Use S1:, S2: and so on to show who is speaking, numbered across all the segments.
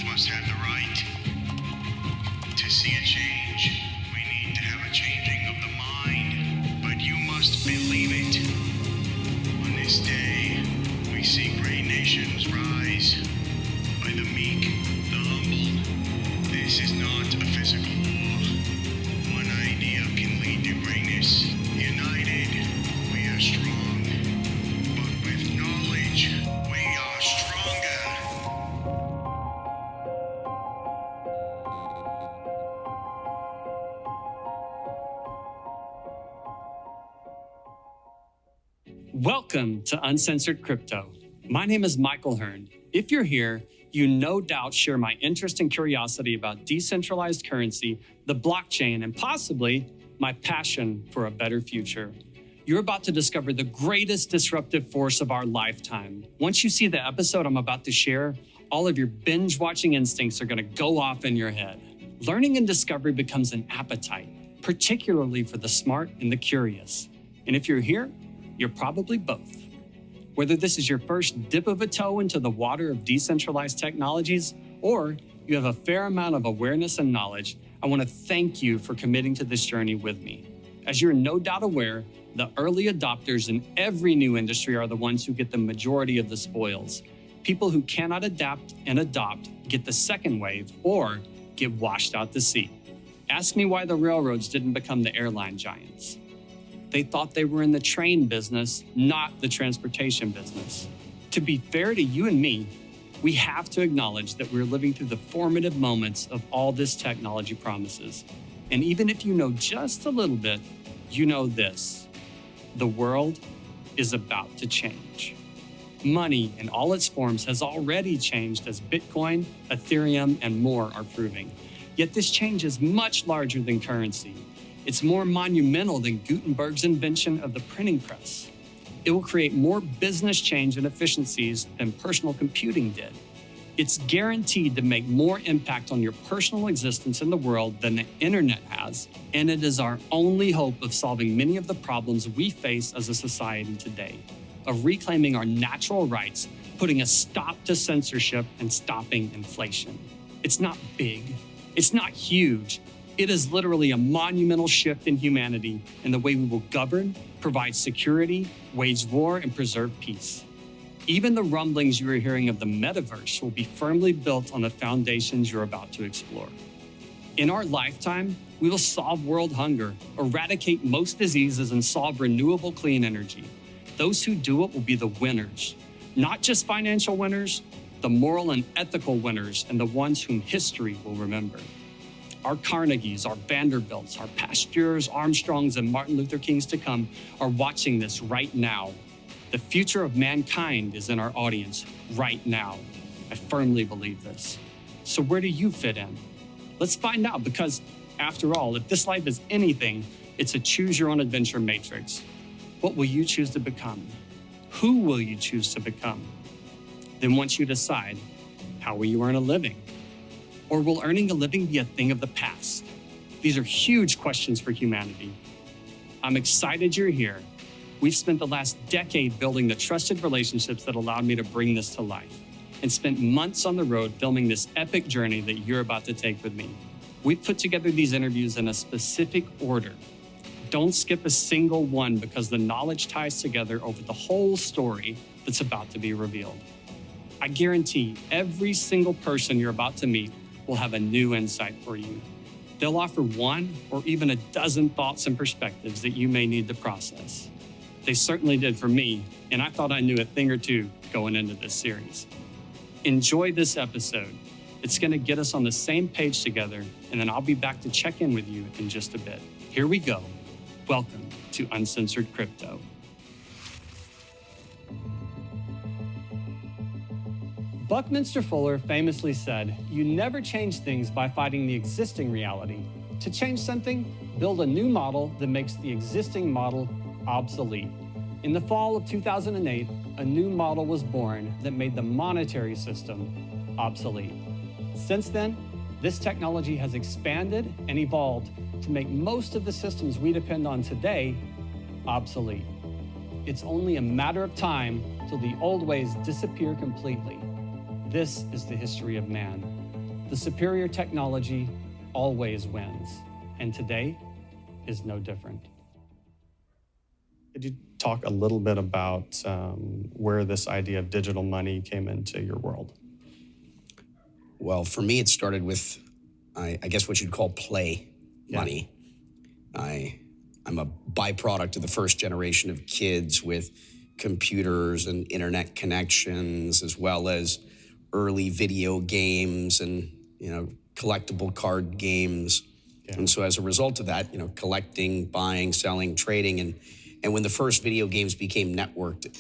S1: must have the right to see a change. We need to have a changing of the mind, but you must believe it. On this day, we see great nations rise by the meek, the humble. This is not a physical war. One idea can lead to greatness. United, we are strong, but with knowledge, we are stronger.
S2: Welcome to Uncensored Crypto. My name is Michael Hearn. If you're here, you no doubt share my interest and curiosity about decentralized currency, the blockchain, and possibly my passion for a better future. You're about to discover the greatest disruptive force of our lifetime. Once you see the episode I'm about to share, all of your binge-watching instincts are going to go off in your head. Learning and discovery becomes an appetite, particularly for the smart and the curious. And if you're here, you're probably both. Whether this is your first dip of a toe into the water of decentralized technologies, or you have a fair amount of awareness and knowledge, I want to thank you for committing to this journey with me. As you're no doubt aware, the early adopters in every new industry are the ones who get the majority of the spoils. People who cannot adapt and adopt get the second wave or get washed out to sea. Ask me why the railroads didn't become the airline giants. They thought they were in the train business, not the transportation business. To be fair to you and me, we have to acknowledge that we're living through the formative moments of all this technology promises. And even if you know just a little bit, you know this: the world is about to change. Money in all its forms has already changed, as Bitcoin, Ethereum, and more are proving. Yet this change is much larger than currency. It's more monumental than Gutenberg's invention of the printing press. It will create more business change and efficiencies than personal computing did. It's guaranteed to make more impact on your personal existence in the world than the internet has, and it is our only hope of solving many of the problems we face as a society today, of reclaiming our natural rights, putting a stop to censorship, and stopping inflation. It's not big. It's not huge. It is literally a monumental shift in humanity in the way we will govern, provide security, wage war, and preserve peace. Even the rumblings you are hearing of the metaverse will be firmly built on the foundations you're about to explore. In our lifetime, we will solve world hunger, eradicate most diseases, and solve renewable clean energy. Those who do it will be the winners, not just financial winners, the moral and ethical winners, and the ones whom history will remember. Our Carnegies, our Vanderbilts, our Pasteurs, Armstrongs, and Martin Luther Kings to come are watching this right now. The future of mankind is in our audience right now. I firmly believe this. So where do you fit in? Let's find out, because after all, if this life is anything, it's a choose-your-own-adventure matrix. What will you choose to become? Who will you choose to become? Then once you decide, how will you earn a living? Or will earning a living be a thing of the past? These are huge questions for humanity. I'm excited you're here. We've spent the last decade building the trusted relationships that allowed me to bring this to life, and spent months on the road filming this epic journey that you're about to take with me. We've put together these interviews in a specific order. Don't skip a single one, because the knowledge ties together over the whole story that's about to be revealed. I guarantee every single person you're about to meet will have a new insight for you. They'll offer one or even a dozen thoughts and perspectives that you may need to process. They certainly did for me, and I thought I knew a thing or two going into this series. Enjoy this episode. It's going to get us on the same page together, and then I'll be back to check in with you in just a bit. Here we go. Welcome to Uncensored Crypto. Buckminster Fuller famously said, "You never change things by fighting the existing reality. To change something, build a new model that makes the existing model obsolete." In the fall of 2008, a new model was born that made the monetary system obsolete. Since then, this technology has expanded and evolved to make most of the systems we depend on today obsolete. It's only a matter of time till the old ways disappear completely. This is the history of man. The superior technology always wins, and today is no different. Could you talk a little bit about where this idea of digital money came into your world?
S3: Well, for me, it started with, I guess what you'd call play money. I'm a byproduct of the first generation of kids with computers and internet connections, as well as early video games and, collectible card games. Yeah. And so as a result of that, collecting, buying, selling, trading, and when the first video games became networked,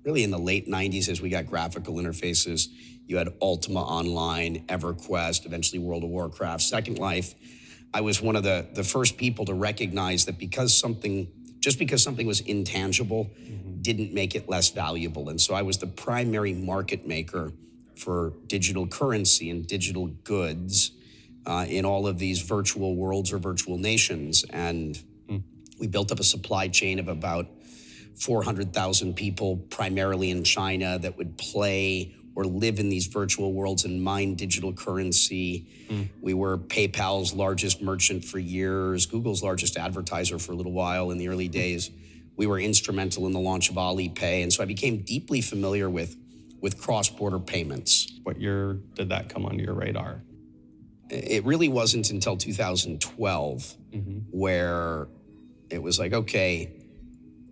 S3: really in the late 90s, as we got graphical interfaces, you had Ultima Online, EverQuest, eventually World of Warcraft, Second Life. I was one of the first people to recognize that just because something was intangible, didn't make it less valuable. And so I was the primary market maker for digital currency and digital goods in all of these virtual worlds or virtual nations. And we built up a supply chain of about 400,000 people, primarily in China, that would play or live in these virtual worlds and mine digital currency. We were PayPal's largest merchant for years, Google's largest advertiser for a little while in the early days. We were instrumental in the launch of Alipay. And so I became deeply familiar with cross-border payments.
S2: What year did that come onto your radar?
S3: It really wasn't until 2012 where it was like, okay,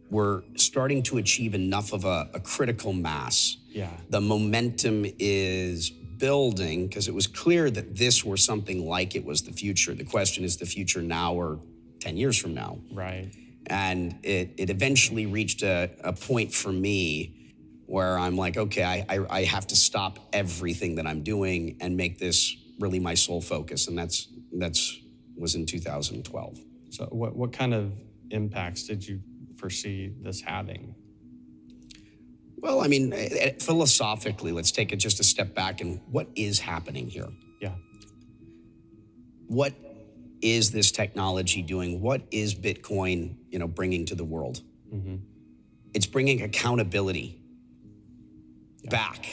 S3: we're starting to achieve enough of a critical mass.
S2: Yeah.
S3: The momentum is building because it was clear that this were something like it was the future. The question is the future now or 10 years from now.
S2: Right.
S3: And it eventually reached a point for me where I'm like, okay, I have to stop everything that I'm doing and make this really my sole focus. And that's was in 2012.
S2: So what kind of impacts did you foresee this having?
S3: Well, I mean, philosophically, let's take it just a step back and what is happening here?
S2: Yeah.
S3: What is this technology doing? What is Bitcoin, bringing to the world? It's bringing accountability back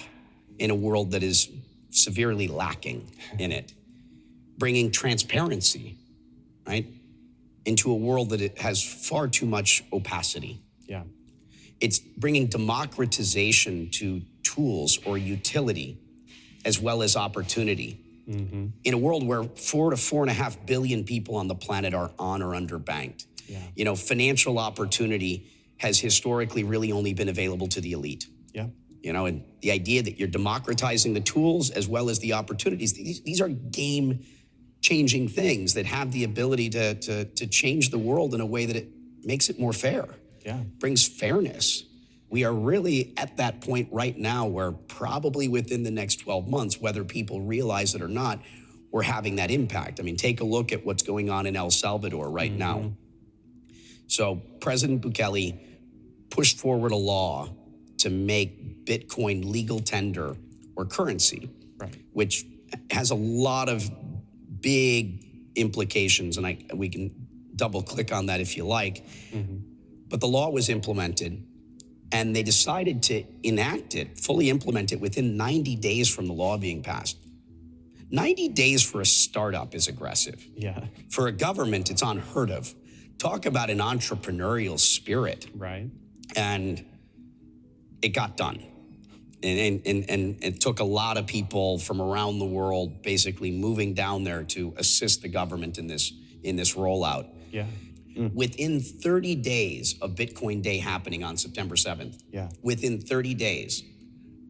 S3: in a world that is severely lacking in it. Bringing transparency, right, into a world that it has far too much opacity.
S2: Yeah.
S3: It's bringing democratization to tools or utility as well as opportunity. In a world where 4 to 4.5 billion people on the planet are on or underbanked. Yeah. Financial opportunity has historically really only been available to the elite.
S2: Yeah.
S3: And the idea that you're democratizing the tools as well as the opportunities, these are game-changing things that have the ability to change the world in a way that it makes it more fair.
S2: Yeah.
S3: Brings fairness. We are really at that point right now where probably within the next 12 months, whether people realize it or not, we're having that impact. I mean, take a look at what's going on in El Salvador right now. So President Bukele pushed forward a law to make Bitcoin legal tender or currency, which has a lot of big implications, and we can double click on that if you like. But the law was implemented, and they decided to enact it, fully implement it within 90 days from the law being passed. 90 days for a startup is aggressive.
S2: Yeah.
S3: For a government, it's unheard of. Talk about an entrepreneurial spirit.
S2: Right.
S3: And it got done. And it took a lot of people from around the world basically moving down there to assist the government in this rollout.
S2: Yeah.
S3: Within 30 days of Bitcoin Day happening on September 7th, within 30 days,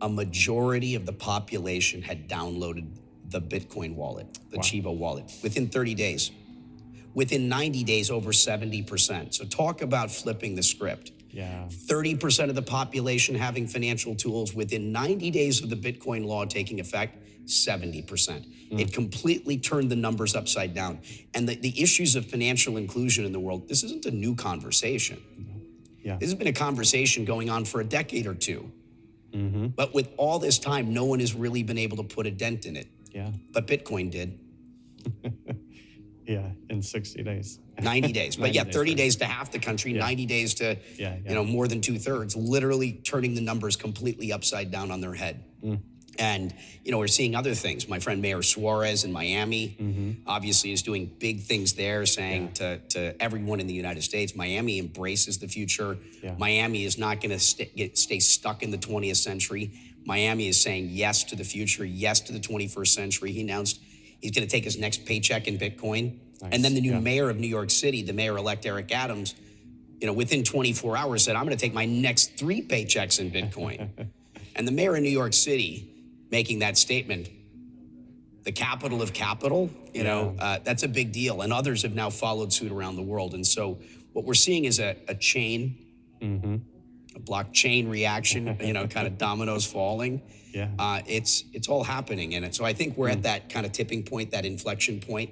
S3: a majority of the population had downloaded the Bitcoin wallet, the Chivo wallet, within 30 days. Within 90 days, over 70%. So talk about flipping the script.
S2: Yeah.
S3: 30% of the population having financial tools within 90 days of the Bitcoin law taking effect, 70%. It completely turned the numbers upside down. And the issues of financial inclusion in the world, this isn't a new conversation.
S2: Yeah.
S3: This has been a conversation going on for a decade or two. But with all this time, no one has really been able to put a dent in it.
S2: Yeah.
S3: But Bitcoin did.
S2: Yeah, in 60 days.
S3: 90 days. But 30 days to half the country, 90 days to more than 2/3, literally turning the numbers completely upside down on their head. And, we're seeing other things. My friend Mayor Suarez in Miami obviously is doing big things there, saying to everyone in the United States, Miami embraces the future.
S2: Yeah.
S3: Miami is not going to stay stuck in the 20th century. Miami is saying yes to the future, yes to the 21st century. He announced he's going to take his next paycheck in Bitcoin.
S2: Nice.
S3: And then the new mayor of New York City, the mayor-elect Eric Adams, within 24 hours said, I'm going to take my next 3 paychecks in Bitcoin. And the mayor of New York City making that statement, the capital of capital, that's a big deal. And others have now followed suit around the world. And so what we're seeing is a chain, a blockchain reaction, kind of dominoes falling.
S2: Yeah.
S3: It's all happening. And so I think we're at that kind of tipping point, that inflection point,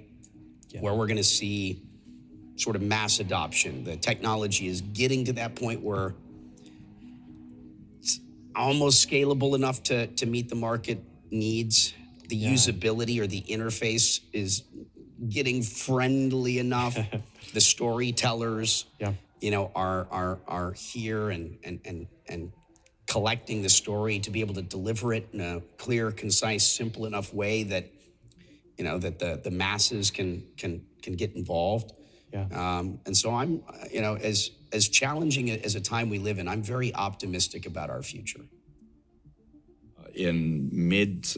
S3: where we're going to see sort of mass adoption. The technology is getting to that point where it's almost scalable enough to meet the market needs. The usability or the interface is getting friendly enough. The storytellers, are here and collecting the story to be able to deliver it in a clear, concise, simple enough way that that the masses can get involved.
S2: Yeah.
S3: And so I'm, as challenging as a time we live in, I'm very optimistic about our future.
S4: In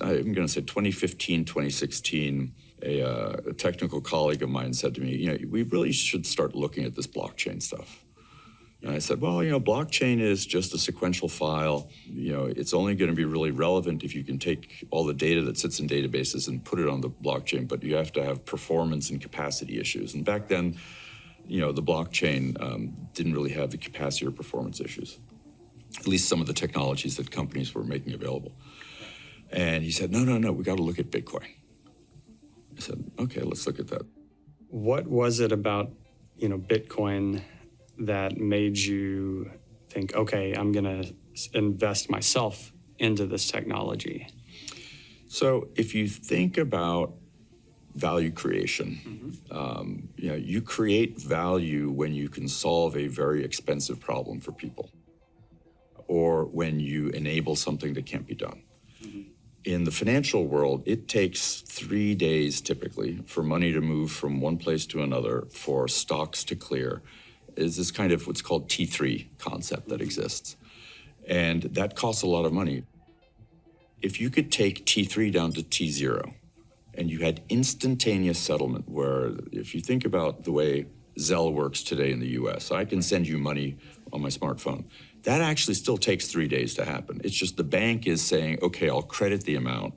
S4: I'm going to say 2015, 2016, a technical colleague of mine said to me, we really should start looking at this blockchain stuff. And I said, well, blockchain is just a sequential file. It's only going to be really relevant if you can take all the data that sits in databases and put it on the blockchain, but you have to have performance and capacity issues. And back then, the blockchain didn't really have the capacity or performance issues, at least some of the technologies that companies were making available. And he said, no, we got to look at Bitcoin. I said, okay, let's look at that.
S2: What was it about, Bitcoin that made you think, okay, I'm going to invest myself into this technology?
S4: So if you think about value creation, you create value when you can solve a very expensive problem for people, or when you enable something that can't be done. In the financial world, it takes 3 days typically for money to move from one place to another, for stocks to clear. Is this kind of what's called T3 concept that exists. And that costs a lot of money. If you could take T3 down to T0 and you had instantaneous settlement, where if you think about the way Zelle works today in the US, I can send you money on my smartphone. That actually still takes 3 days to happen. It's just the bank is saying, okay, I'll credit the amount,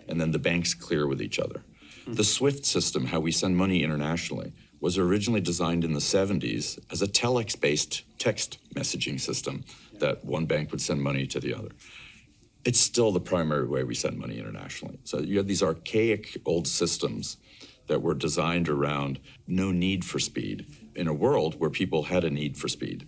S4: and then the banks clear with each other. The SWIFT system, how we send money internationally, was originally designed in the 70s as a telex-based text messaging system that one bank would send money to the other. It's still the primary way we send money internationally. So you have these archaic old systems that were designed around no need for speed in a world where people had a need for speed.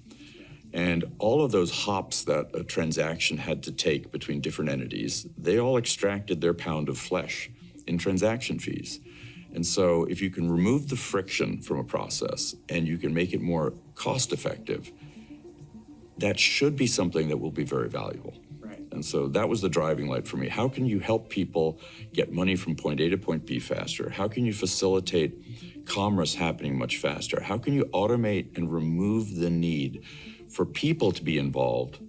S4: And all of those hops that a transaction had to take between different entities, they all extracted their pound of flesh in transaction fees. And so if you can remove the friction from a process and you can make it more cost effective, that should be something that will be very valuable.
S2: Right.
S4: And so that was the driving light for me. How can you help people get money from point A to point B faster? How can you facilitate commerce happening much faster? How can you automate and remove the need for people to be involved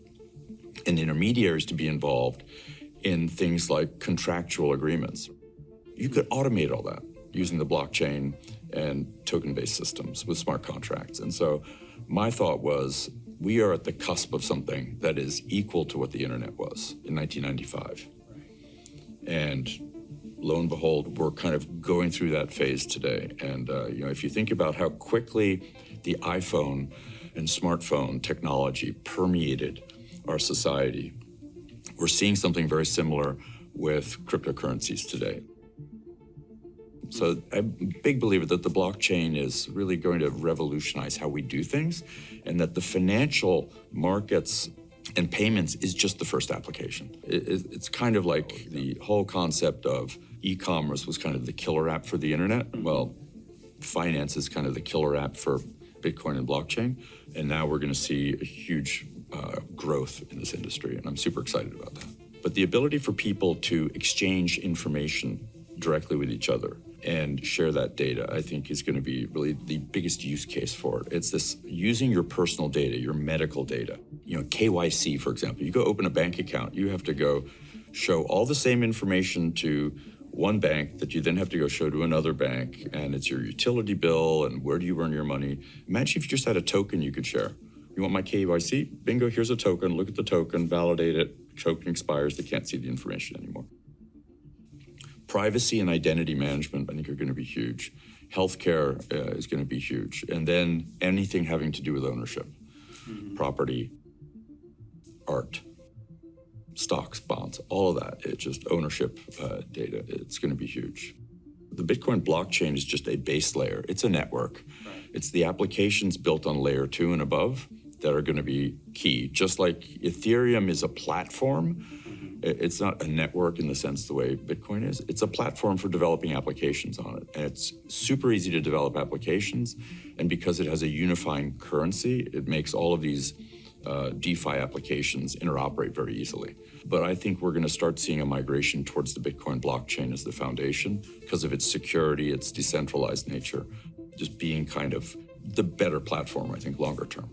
S4: and intermediaries to be involved in things like contractual agreements? You could automate all that using the blockchain and token-based systems with smart contracts. And so my thought was, we are at the cusp of something that is equal to what the internet was in 1995. And lo and behold, we're kind of going through that phase today. And if you think about how quickly the iPhone and smartphone technology permeated our society, we're seeing something very similar with cryptocurrencies today. So I'm a big believer that the blockchain is really going to revolutionize how we do things, and that the financial markets and payments is just the first application. It's kind of like the whole concept of e-commerce was kind of the killer app for the internet. Well, finance is kind of the killer app for Bitcoin and blockchain. And now we're going to see a huge growth in this industry, and I'm super excited about that. But the ability for people to exchange information directly with each other and share that data, I think, is going to be really the biggest use case for it. It's this using your personal data, your medical data. KYC, for example. You go open a bank account, you have to go show all the same information to one bank that you then have to go show to another bank, and it's your utility bill and where do you earn your money. Imagine if you just had a token you could share. You want my KYC? Bingo, here's a token. Look at the token, validate it. Token expires, they can't see the information anymore. Privacy and identity management, I think, are going to be huge. Healthcare is going to be huge. And then anything having to do with ownership, property, art, stocks, bonds, all of that. It's just ownership data. It's going to be huge. The Bitcoin blockchain is just a base layer. It's a network. Right. It's the applications built on layer 2 and above that are going to be key. Just like Ethereum is a platform, it's not a network in the sense the way Bitcoin is. It's a platform for developing applications on it. And it's super easy to develop applications. And because it has a unifying currency, it makes all of these DeFi applications interoperate very easily. But I think we're going to start seeing a migration towards the Bitcoin blockchain as the foundation because of its security, its decentralized nature, just being kind of the better platform, I think, longer term.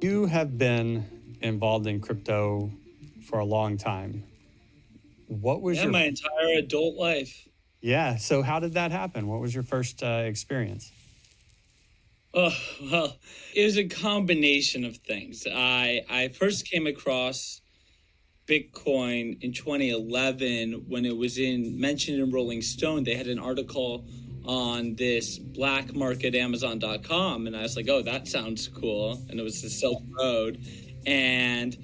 S2: You have been involved in crypto for a long time. What was
S5: my entire adult life.
S2: Yeah, so how did that happen? What was your first experience?
S5: Oh, well, it was a combination of things. I first came across Bitcoin in 2011 when it was mentioned in Rolling Stone. They had an article on this black market Amazon.com, and I was like, oh, that sounds cool. And it was the Silk Road. And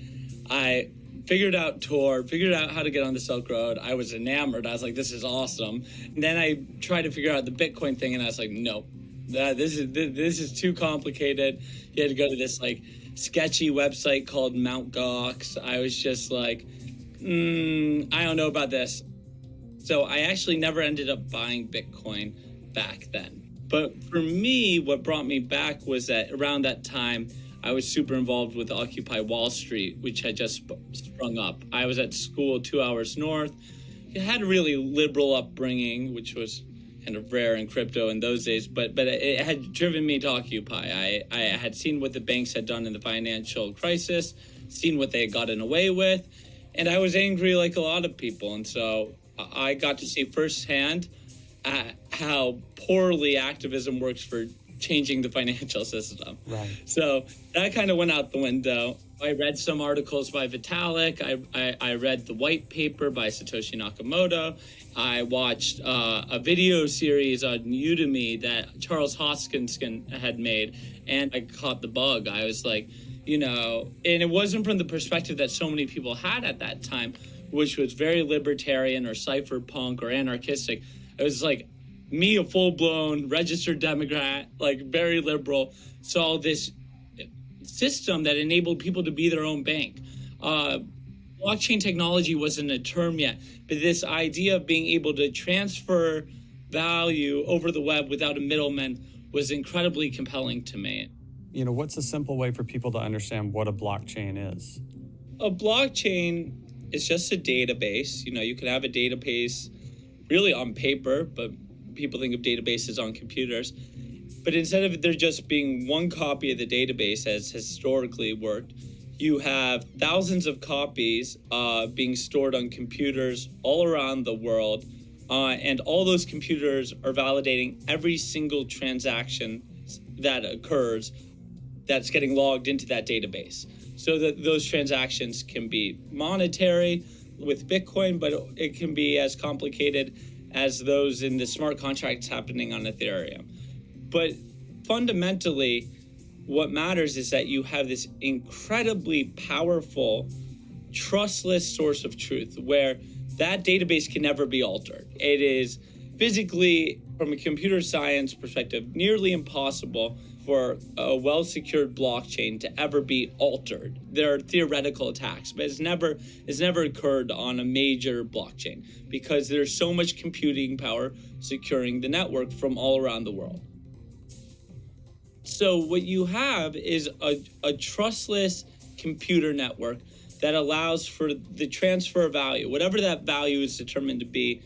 S5: I figured out how to get on the Silk Road. I was enamored. I was like, this is awesome. And then I tried to figure out the Bitcoin thing, and I was like, no, this is too complicated. You had to go to this like sketchy website called Mt. Gox. I was just like, I don't know about this. So I actually never ended up buying Bitcoin back then. But for me, what brought me back was that around that time, I was super involved with Occupy Wall Street, which had just sprung up. I was at school 2 hours north. I had a really liberal upbringing, which was kind of rare in crypto in those days, but it had driven me to Occupy. I had seen what the banks had done in the financial crisis, seen what they had gotten away with, and I was angry like a lot of people. And so I got to see firsthand how poorly activism works for changing the financial system. Right. So that kind of went out the window. I read some articles by Vitalik. I read the white paper by Satoshi Nakamoto. I watched a video series on Udemy that Charles Hoskinson had made, and I caught the bug. I was like, and it wasn't from the perspective that so many people had at that time, which was very libertarian or cypherpunk or anarchistic. It was like me, a full-blown registered Democrat, like very liberal, saw this system that enabled people to be their own bank. Blockchain technology wasn't a term yet, but this idea of being able to transfer value over the web without a middleman was incredibly compelling to me.
S2: What's a simple way for people to understand what a blockchain is?
S5: A blockchain is just a database. You can have a database really on paper, but people think of databases on computers. But instead of there just being one copy of the database as historically worked, you have thousands of copies being stored on computers all around the world. And all those computers are validating every single transaction that occurs that's getting logged into that database. So that those transactions can be monetary with Bitcoin, but it can be as complicated as those in the smart contracts happening on Ethereum. But fundamentally, what matters is that you have this incredibly powerful, trustless source of truth where that database can never be altered. It is physically, from a computer science perspective, nearly impossible for a well-secured blockchain to ever be altered. There are theoretical attacks, but it's never occurred on a major blockchain because there's so much computing power securing the network from all around the world. So what you have is a trustless computer network that allows for the transfer of value, whatever that value is determined to be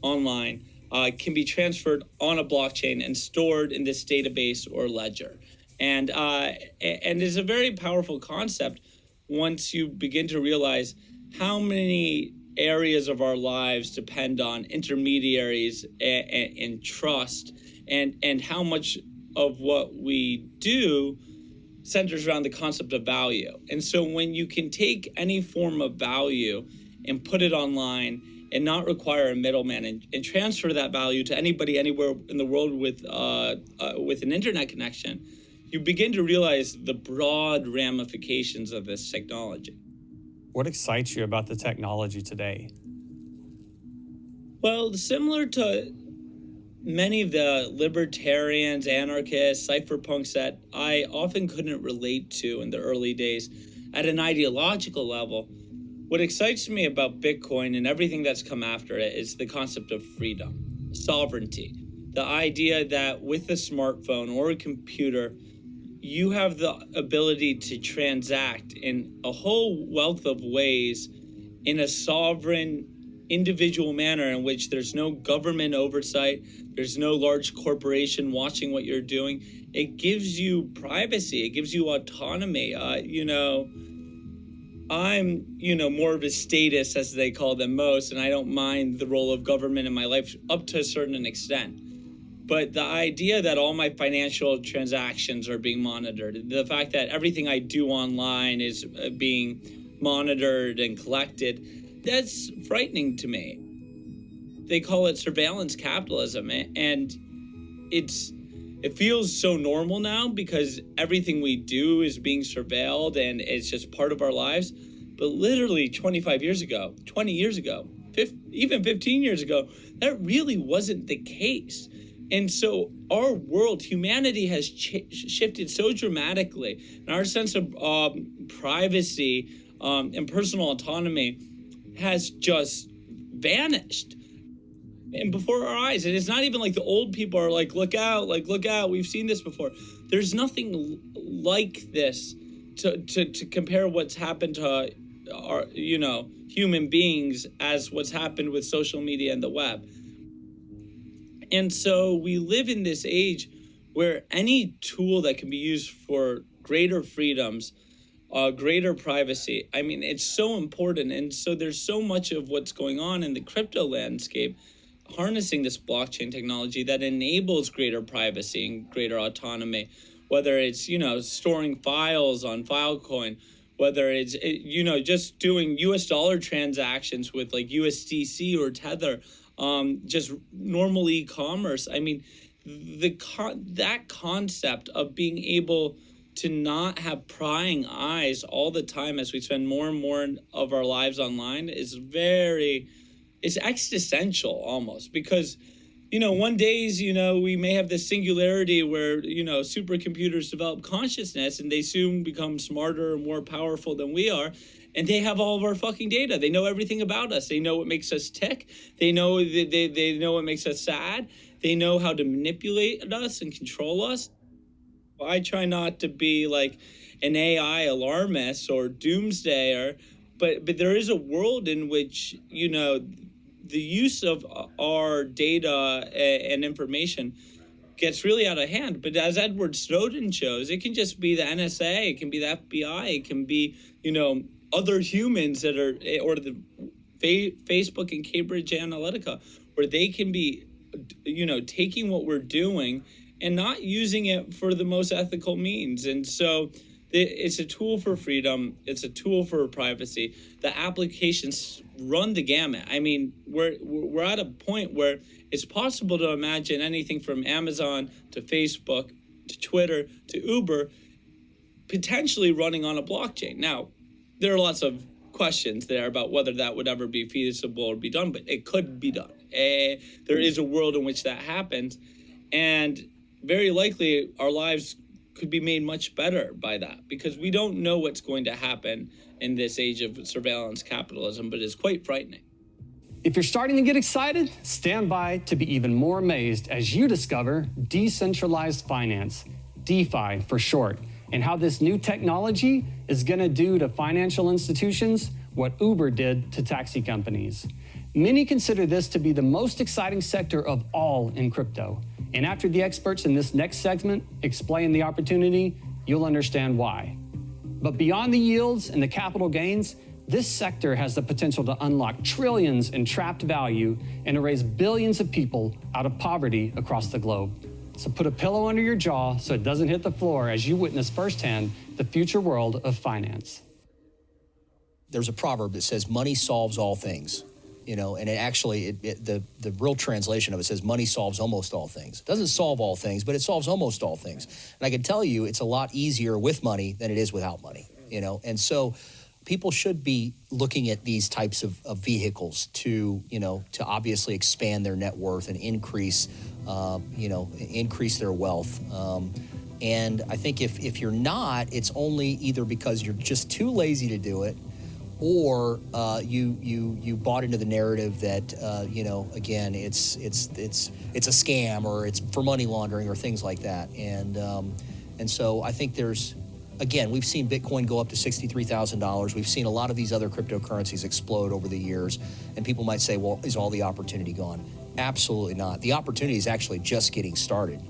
S5: online, can be transferred on a blockchain and stored in this database or ledger. And it's a very powerful concept once you begin to realize how many areas of our lives depend on intermediaries and trust, and how much of what we do centers around the concept of value. And so when you can take any form of value and put it online and not require a middleman, and transfer that value to anybody anywhere in the world with an internet connection, you begin to realize the broad ramifications of this technology.
S2: What excites you about the technology today?
S5: Well, similar to many of the libertarians, anarchists, cypherpunks that I often couldn't relate to in the early days at an ideological level, what excites me about Bitcoin and everything that's come after it is the concept of freedom, sovereignty, the idea that with a smartphone or a computer, you have the ability to transact in a whole wealth of ways in a sovereign, individual manner in which there's no government oversight, there's no large corporation watching what you're doing. It gives you privacy, it gives you autonomy. I'm, more of a statist, as they call them most, and I don't mind the role of government in my life up to a certain extent. But the idea that all my financial transactions are being monitored, the fact that everything I do online is being monitored and collected, that's frightening to me. They call it surveillance capitalism, and it feels so normal now because everything we do is being surveilled and it's just part of our lives. But literally 25 years ago, 20 years ago, even 15 years ago, that really wasn't the case. And so our world, humanity has shifted so dramatically, and our sense of privacy and personal autonomy has just vanished. And before our eyes, and it's not even like the old people are like, look out, we've seen this before. There's nothing like this to compare what's happened to our, human beings as what's happened with social media and the web. And so we live in this age where any tool that can be used for greater freedoms, greater privacy, it's so important. And so there's so much of what's going on in the crypto landscape, harnessing this blockchain technology that enables greater privacy and greater autonomy, whether it's, storing files on Filecoin, whether it's, just doing US dollar transactions with like USDC or Tether, just normal e-commerce. That concept of being able to not have prying eyes all the time as we spend more and more of our lives online is it's existential almost, because, one days, we may have this singularity where, supercomputers develop consciousness and they soon become smarter and more powerful than we are. And they have all of our fucking data. They know everything about us. They know what makes us tick. They know they know what makes us sad. They know how to manipulate us and control us. I try not to be like an AI alarmist or doomsdayer, but there is a world in which, the use of our data and information gets really out of hand. But as Edward Snowden shows, it can just be the NSA, it can be the FBI, it can be, other humans that are, or the Facebook and Cambridge Analytica, where they can be, taking what we're doing and not using it for the most ethical means. And so it's a tool for freedom. It's a tool for privacy. The applications run the gamut. We're at a point where it's possible to imagine anything from Amazon to Facebook to Twitter to Uber potentially running on a blockchain. Now, there are lots of questions there about whether that would ever be feasible or be done, but it could be done. There is a world in which that happens, and very likely our lives could be made much better by that, because we don't know what's going to happen in this age of surveillance capitalism, but it's quite frightening.
S2: If you're starting to get excited, stand by to be even more amazed as you discover decentralized finance, DeFi for short, and how this new technology is going to do to financial institutions what Uber did to taxi companies. Many consider this to be the most exciting sector of all in crypto. And after the experts in this next segment explain the opportunity, you'll understand why. But beyond the yields and the capital gains, this sector has the potential to unlock trillions in trapped value and to raise billions of people out of poverty across the globe. So put a pillow under your jaw so it doesn't hit the floor as you witness firsthand the future world of finance.
S6: There's a proverb that says money solves all things, and the real translation of it says money solves almost all things. It doesn't solve all things, but it solves almost all things. And I can tell you it's a lot easier with money than it is without money, and so people should be looking at these types of vehicles to obviously expand their net worth and increase their wealth. And I think if you're not, it's only either because you're just too lazy to do it, or you bought into the narrative that again it's a scam, or it's for money laundering or things like that. And so I think again, we've seen Bitcoin go up to $63,000. We've seen a lot of these other cryptocurrencies explode over the years. And people might say, well, is all the opportunity gone? Absolutely not. The opportunity is actually just getting started.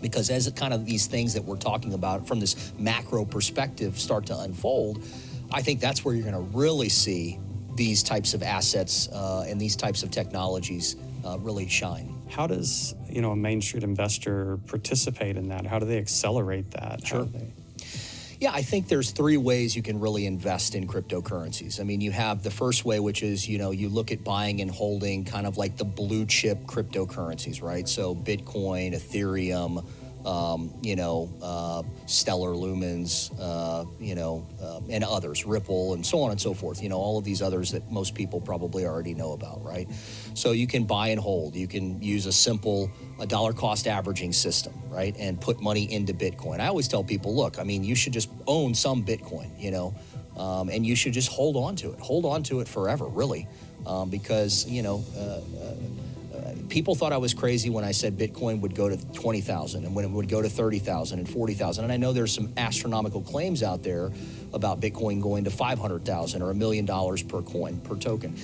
S6: Because as kind of these things that we're talking about from this macro perspective start to unfold, I think that's where you're going to really see these types of assets and these types of technologies really shine.
S2: How does a Main Street investor participate in that? How do they accelerate that?
S6: Sure. Yeah, I think there's three ways you can really invest in cryptocurrencies. I mean, you have the first way, which is, you look at buying and holding kind of like the blue chip cryptocurrencies, right? So Bitcoin, Ethereum, Stellar Lumens, and others, Ripple, and so on and so forth. All of these others that most people probably already know about, right? So you can buy and hold. You can use a dollar cost averaging system, right? And put money into Bitcoin. I always tell people, look, I mean, you should just own some Bitcoin, and you should just hold on to it. Hold on to it forever, really, because, people thought I was crazy when I said Bitcoin would go to 20,000 and when it would go to 30,000 and 40,000. And I know there's some astronomical claims out there about Bitcoin going to 500,000 or $1 million per coin, per token.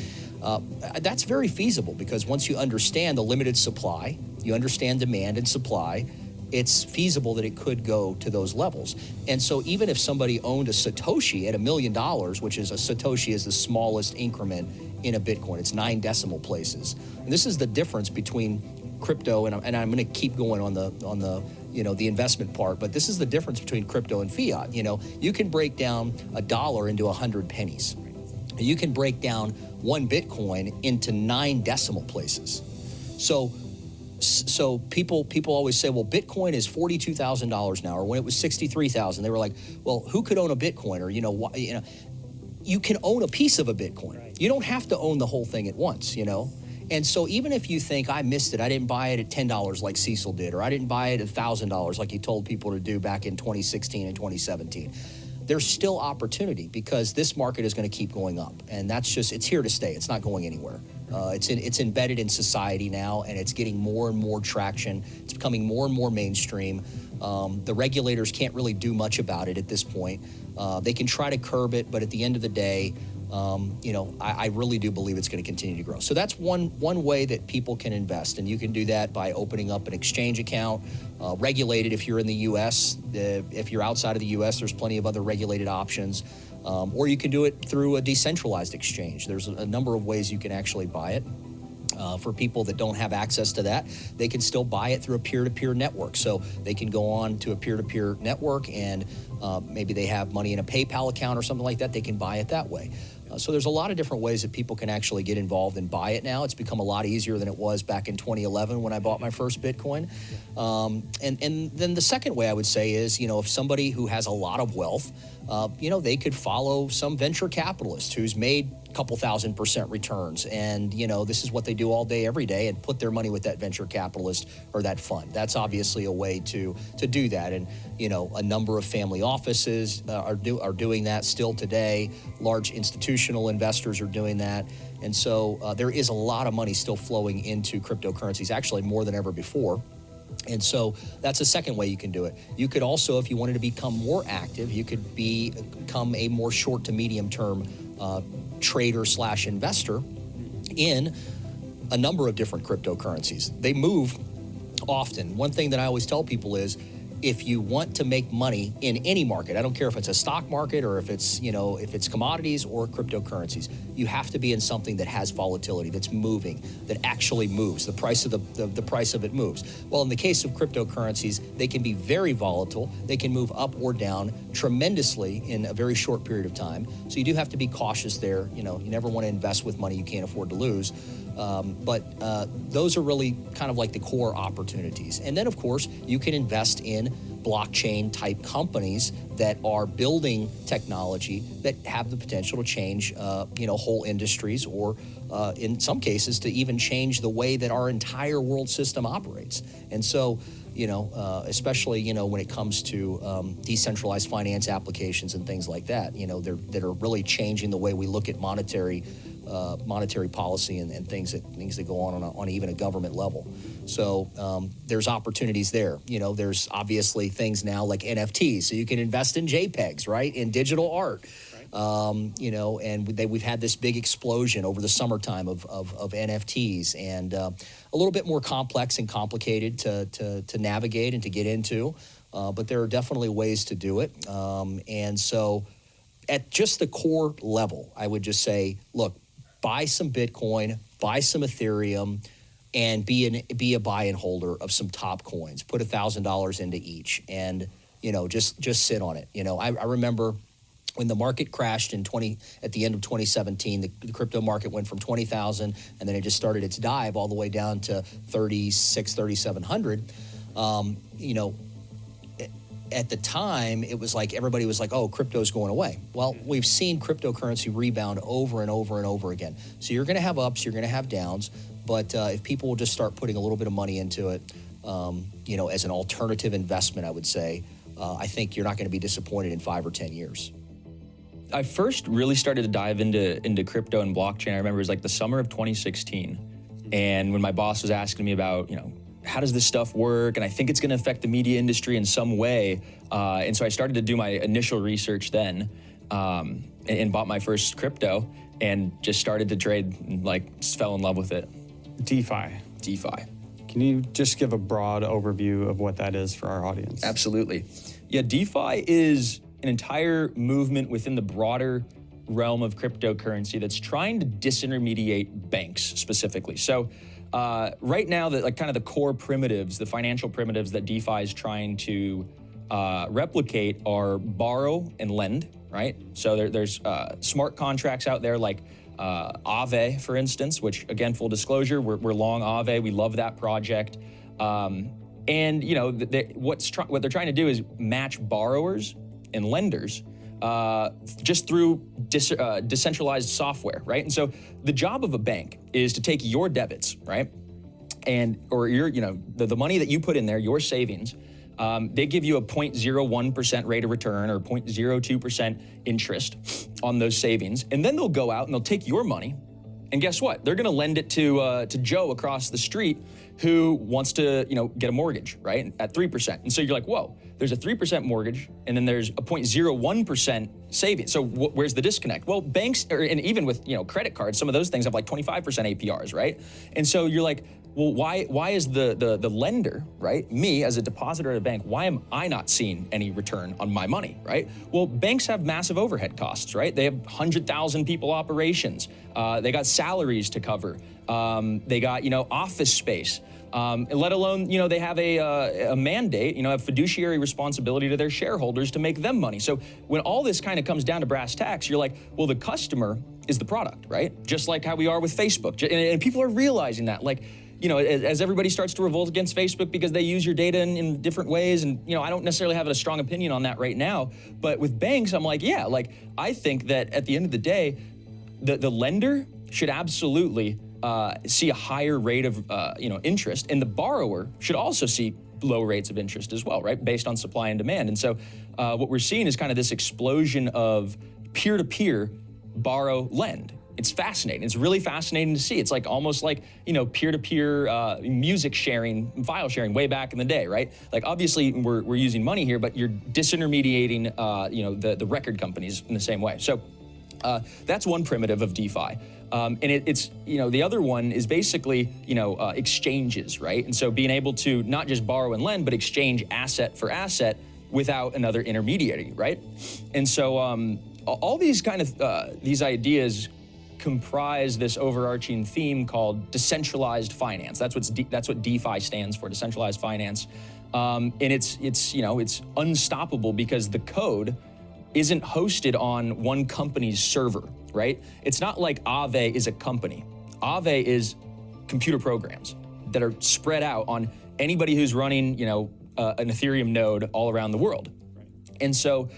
S6: That's very feasible because once you understand the limited supply, you understand demand and supply, it's feasible that it could go to those levels. And so even if somebody owned a Satoshi at $1 million, which is a Satoshi is the smallest increment in a Bitcoin, it's 9 decimal places. And this is the difference between crypto, and I'm going to keep going on the investment part, but this is the difference between crypto and fiat. You can break down $1 into 100 pennies. You can break down 1 Bitcoin into 9 decimal places. So people always say, well, Bitcoin is $42,000 now, or when it was $63,000, they were like, well, who could own a Bitcoin? Or you can own a piece of a Bitcoin. Right. You don't have to own the whole thing at once, And so even if you think I missed it, I didn't buy it at $10 like Cecil did, or I didn't buy it at $1,000 like he told people to do back in 2016 and 2017. There's still opportunity because this market is going to keep going up, and it's here to stay. It's not going anywhere. It's embedded in society now, and it's getting more and more traction. It's becoming more and more mainstream. The regulators can't really do much about it at this point. They can try to curb it, but at the end of the day, I really do believe it's going to continue to grow. So that's one way that people can invest, and you can do that by opening up an exchange account, regulated if you're in the U.S. If you're outside of the U.S., there's plenty of other regulated options, or you can do it through a decentralized exchange. There's a number of ways you can actually buy it. For people that don't have access to that, they can still buy it through a peer-to-peer network. So they can go on to a peer-to-peer network and maybe they have money in a PayPal account or something like that. They can buy it that way. So there's a lot of different ways that people can actually get involved and buy it now. It's become a lot easier than it was back in 2011 when I bought my first Bitcoin. And then the second way I would say is, if somebody who has a lot of wealth, they could follow some venture capitalist who's made a couple 1,000% returns. And, this is what they do all day, every day, and put their money with that venture capitalist or that fund. That's obviously a way to do that. And, a number of family offices are doing that still today. Large institutional investors are doing that. And so there is a lot of money still flowing into cryptocurrencies, actually more than ever before. And so that's a second way you can do it. You could also, if you wanted to become more active, you could become a more short to medium term trader / investor in a number of different cryptocurrencies. They move often. One thing that I always tell people is, if you want to make money in any market, I don't care if it's a stock market or if it's, if it's commodities or cryptocurrencies, you have to be in something that has volatility, that's moving, that actually moves. The price of the price of it moves. Well, in the case of cryptocurrencies, they can be very volatile. They can move up or down tremendously in a very short period of time. So you do have to be cautious there. You never want to invest with money you can't afford to lose. But those are really kind of like the core opportunities. And then, of course, you can invest in blockchain type companies that are building technology that have the potential to change, whole industries, or in some cases to even change the way that our entire world system operates. And so, especially, when it comes to decentralized finance applications and things like that, that are really changing the way we look at monetary policy and things that go on even a government level. So there's opportunities there. There's obviously things now like NFTs, so you can invest in JPEGs, right, in digital art. And we've had this big explosion over the summertime of NFTs, and a little bit more complex and complicated to navigate and to get into, but there are definitely ways to do it. And so at just the core level, I would just say, look, buy some Bitcoin, buy some Ethereum, and be a buy and holder of some top coins. Put $1,000 into each, and just sit on it. I remember when the market crashed at the end of 2017, the crypto market went from 20,000, and then it just started its dive all the way down to 3,700. At the time, it was like everybody was like, oh, crypto's going away. Well, we've seen cryptocurrency rebound over and over and over again. So you're going to have ups, you're going to have downs, but if people will just start putting a little bit of money into it, as an alternative investment, I would say, I think you're not going to be disappointed in 5 or 10 years.
S7: I first really started to dive into crypto and blockchain. I remember it was like the summer of 2016. And when my boss was asking me about, how does this stuff work? And I think it's going to affect the media industry in some way. And so I started to do my initial research then, and bought my first crypto and just started to trade and fell in love with it.
S2: DeFi. Can you just give a broad overview of what that is for our audience?
S7: Absolutely. Yeah, DeFi is an entire movement within the broader realm of cryptocurrency that's trying to disintermediate banks specifically. So right now, kind of the core primitives, the financial primitives that DeFi is trying to replicate are borrow and lend, right? So there's smart contracts out there like Aave, for instance, which, again, full disclosure, we're long Aave. We love that project. And what they're trying to do is match borrowers and lenders just through decentralized software, right? And so the job of a bank is to take your debits, right? Or your, the money that you put in there, your savings, they give you a 0.01% rate of return or 0.02% interest on those savings. And then they'll go out and they'll take your money, and guess what? They're gonna lend it to Joe across the street who wants to, get a mortgage, right? At 3%. And so you're like, whoa, there's a 3% mortgage, and then there's a 0.01% savings. So where's the disconnect? Well, banks, and even with, credit cards, some of those things have like 25% APRs, right? And so you're like, well, why is the lender, right, me as a depositor at a bank, why am I not seeing any return on my money, right? Well, banks have massive overhead costs, right? They have 100,000 people operations. They got salaries to cover. They got, office space. Let alone, they have a mandate, a fiduciary responsibility to their shareholders to make them money. So when all this kind of comes down to brass tacks, you're like, well, the customer is the product, right? Just like how we are with Facebook. And people are realizing that, as everybody starts to revolt against Facebook because they use your data in different ways. And, I don't necessarily have a strong opinion on that right now. But with banks, I'm like, yeah, I think that at the end of the day, the lender should absolutely see a higher rate of interest, and the borrower should also see low rates of interest as well, right, based on supply and demand. And so what we're seeing is kind of this explosion of peer-to-peer borrow lend, it's fascinating. It's really fascinating to see. It's like almost like, you know, peer-to-peer music sharing, file sharing way back in the day, right? Like obviously we're using money here, but you're disintermediating, you know, the record companies in the same way. So that's one primitive of DeFi. And it's, you know, the other one is basically, you know, exchanges, right? And so being able to not just borrow and lend, but exchange asset for asset without another intermediary, right? And so all these kind of, these ideas comprise this overarching theme called decentralized finance. That's what DeFi stands for, decentralized finance. And it's you know, it's unstoppable because the code isn't hosted on one company's server, right? It's not like Aave is a company. Aave is computer programs that are spread out on anybody who's running, you know, an Ethereum node all around the world. Right. And so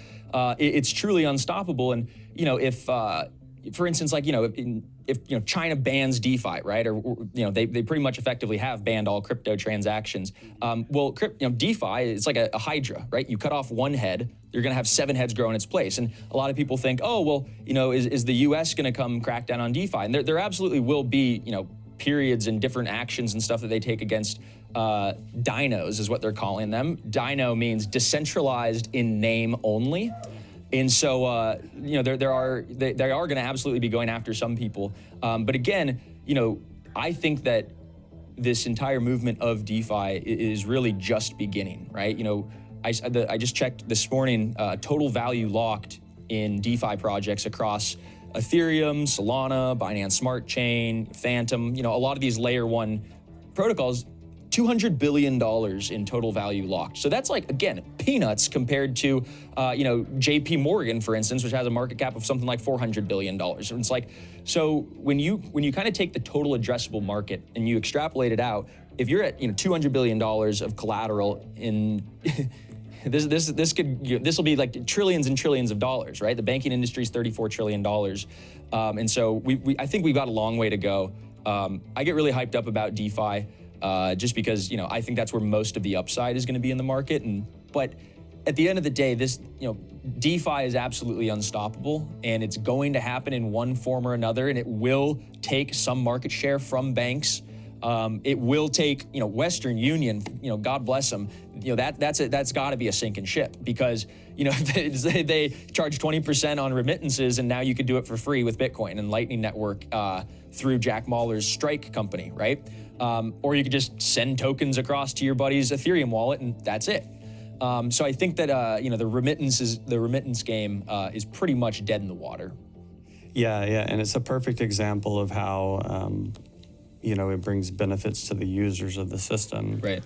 S7: it's truly unstoppable. And, you know, if, for instance, like, you know, if you know, China bans DeFi, right? Or you know, they pretty much effectively have banned all crypto transactions. Well, you know, DeFi, it's like a hydra, right? You cut off one head, you're gonna have 7 heads grow in its place. And a lot of people think, oh, well, you know, is the US gonna come crack down on DeFi? And there absolutely will be, you know, periods and different actions and stuff that they take against dinos is what they're calling them. Dino means decentralized in name only. And so, you know, they are going to absolutely be going after some people. But again, you know, I think that this entire movement of DeFi is really just beginning, right? You know, I just checked this morning, total value locked in DeFi projects across Ethereum, Solana, Binance Smart Chain, Phantom, you know, a lot of these layer 1 protocols, $200 billion in total value locked. So that's like, again, peanuts compared to, you know, JP Morgan, for instance, which has a market cap of something like $400 billion. And it's like, so when you kind of take the total addressable market and you extrapolate it out, if you're at, you know, $200 billion of collateral in, this will be like trillions and trillions of dollars, right? The banking industry is $34 trillion. And so I think we've got a long way to go. I get really hyped up about DeFi. Just because, you know, I think that's where most of the upside is going to be in the market. But at the end of the day, this, you know, DeFi is absolutely unstoppable, and it's going to happen in one form or another, and it will take some market share from banks. It will take, you know, Western Union, you know, God bless them. You know, that's got to be a sinking ship because, you know, they charge 20% on remittances, and now you could do it for free with Bitcoin and Lightning Network through Jack Mallers' Strike company, right? Or you could just send tokens across to your buddy's Ethereum wallet, and that's it. So I think that you know, the remittance game is pretty much dead in the water.
S2: Yeah, and it's a perfect example of how you know, it brings benefits to the users of the system.
S7: Right.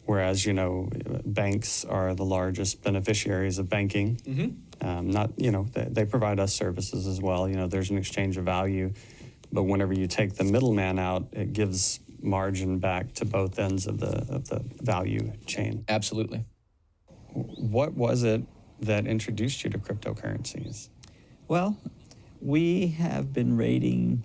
S2: Whereas, you know, banks are the largest beneficiaries of banking. Mm-hmm. Not, you know, they provide us services as well. You know, there's an exchange of value. But whenever you take the middleman out, it gives margin back to both ends of the value chain.
S7: Absolutely.
S2: What was it that introduced you to cryptocurrencies?
S8: Well, we have been rating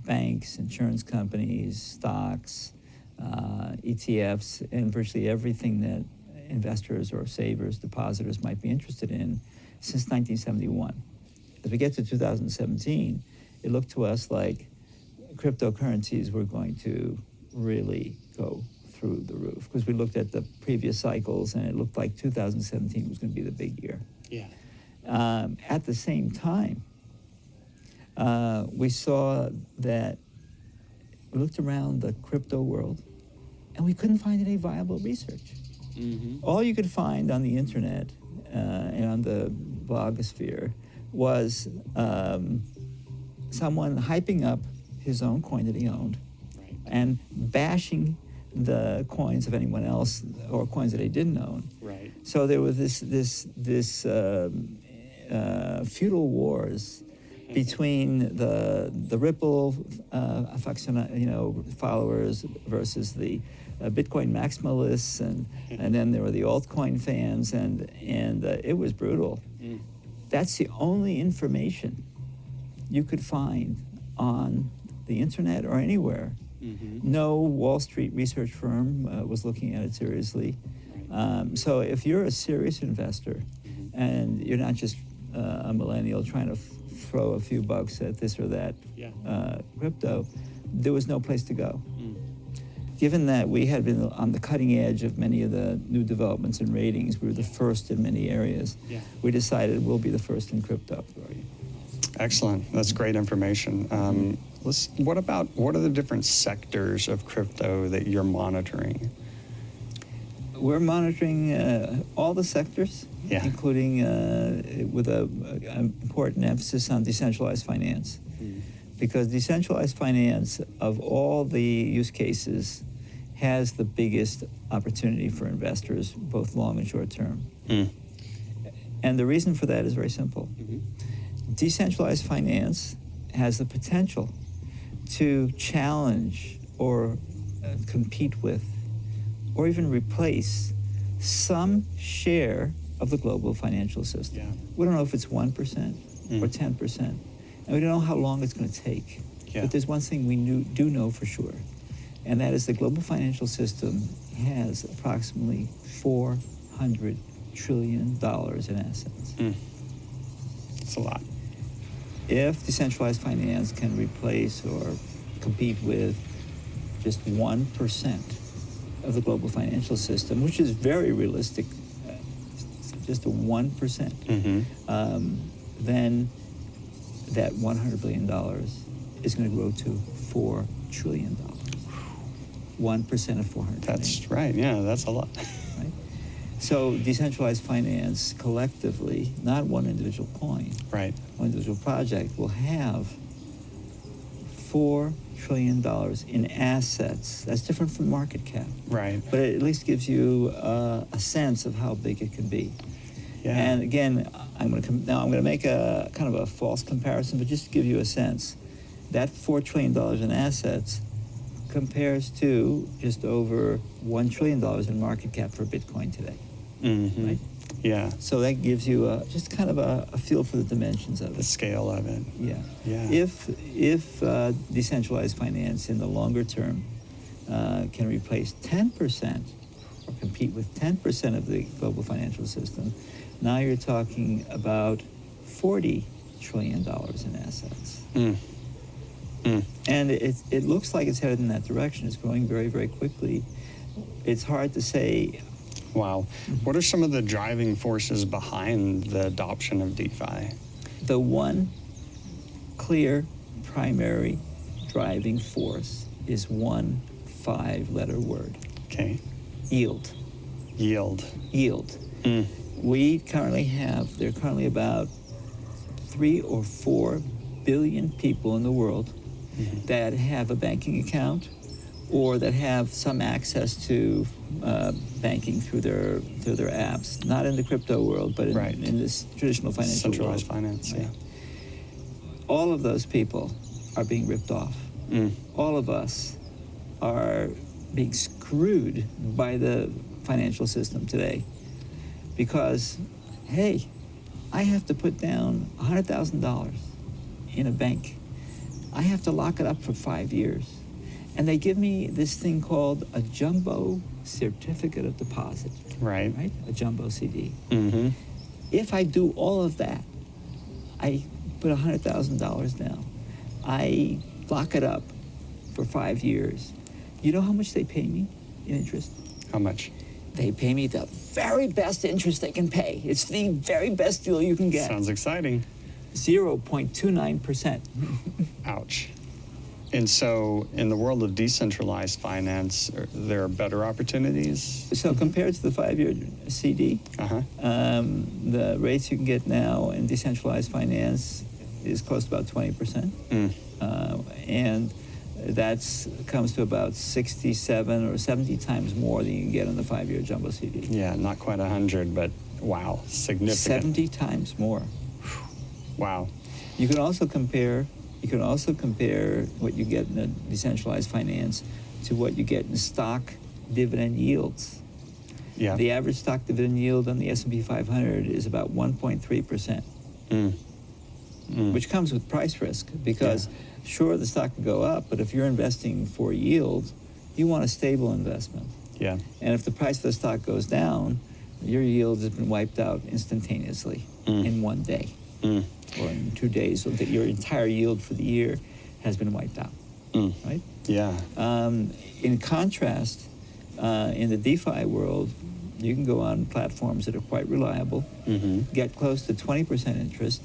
S8: banks, insurance companies, stocks, ETFs, and virtually everything that investors or savers, depositors might be interested in since 1971. As we get to 2017, it looked to us like cryptocurrencies were going to really go through the roof because we looked at the previous cycles and it looked like 2017 was going to be the big year.
S2: Yeah.
S8: At the same time, we saw that we looked around the crypto world and we couldn't find any viable research. Mm-hmm. All you could find on the internet and on the blogosphere was someone hyping up his own coin that he owned, right, and bashing the coins of anyone else or coins that he didn't own. Right. So there was this feudal wars between the Ripple followers versus the Bitcoin maximalists, and then there were the altcoin fans, and it was brutal. Mm. That's the only information you could find on the internet or anywhere. Mm-hmm. No Wall Street research firm was looking at it seriously. So if you're a serious investor, mm-hmm, and you're not just a millennial trying to throw a few bucks at this or that crypto, there was no place to go. Given that we had been on the cutting edge of many of the new developments and ratings, we were the first in many areas. We decided we'll be the first in crypto.
S2: Excellent. That's great information. What are the different sectors of crypto that you're monitoring?
S8: We're monitoring all the sectors, including with an important emphasis on decentralized finance. Because decentralized finance, of all the use cases, has the biggest opportunity for investors, both long and short term. And the reason for that is very simple. Decentralized finance has the potential to challenge or compete with or even replace some share of the global financial system. We don't know if it's 1% or 10%, and we don't know how long it's going to take. But there's one thing we do know for sure, and that is the global financial system has approximately $400 trillion in assets.
S2: That's a lot.
S8: If decentralized finance can replace or compete with just 1% of the global financial system, which is very realistic, just a 1%, then that $100 billion is going to grow to $4 trillion. 1% of 400 billion.
S2: That's right. Yeah, that's a lot.
S8: Right? So decentralized finance collectively, not one individual coin, one individual project, will have $4 trillion in assets. That's different from market cap. But it at least gives you a sense of how big it can be. And again, I'm going to make a kind of a false comparison, but just to give you a sense, that $4 trillion in assets compares to just over $1 trillion in market cap for Bitcoin today. Right? So that gives you just kind of a feel for the dimensions of it.
S2: The scale of it.
S8: If decentralized finance in the longer term can replace 10% or compete with 10% of the global financial system, now you're talking about $40 trillion in assets. And it looks like it's headed in that direction. It's growing very, very quickly. It's hard to say.
S2: Wow. What are some of the driving forces behind the adoption of DeFi?
S8: The one clear primary driving force is one 5-letter word. Yield.
S2: Yield.
S8: There are currently about 3 or 4 billion people in the world that have a banking account or that have some access to banking through their apps, not in the crypto world, but in this traditional financial
S2: Centralized
S8: world.
S2: finance,
S8: All of those people are being ripped off. All of us are being screwed by the financial system today because, hey, I have to put down $100,000 in a bank. I have to lock it up for 5 years. And they give me this thing called a jumbo certificate of deposit. A jumbo CD. If I do all of that, I put $100,000 down. I lock it up for 5 years. You know how much they pay me in interest?
S2: How much?
S8: They pay me the very best interest they can pay. It's the very best deal you can get.
S2: Sounds exciting.
S8: 0.29%.
S2: Ouch. And so in the world of decentralized finance, there are better opportunities?
S8: So compared to the 5-year CD, the rates you can get now in decentralized finance is close to about 20%. And that comes to about 67 or 70 times more than you can get on the 5-year jumbo CD.
S2: Yeah, not quite 100, but wow, significant.
S8: 70 times more.
S2: Wow.
S8: You can also compare what you get in a decentralized finance to what you get in stock dividend yields. The average stock dividend yield on the S&P 500 is about 1.3%, which comes with price risk because sure, the stock could go up, but if you're investing for yield, you want a stable investment. And if the price of the stock goes down, your yield has been wiped out instantaneously in one day. or in 2 days, so that your entire yield for the year has been wiped out, right?
S2: Yeah.
S8: In contrast, in the DeFi world, you can go on platforms that are quite reliable, get close to 20% interest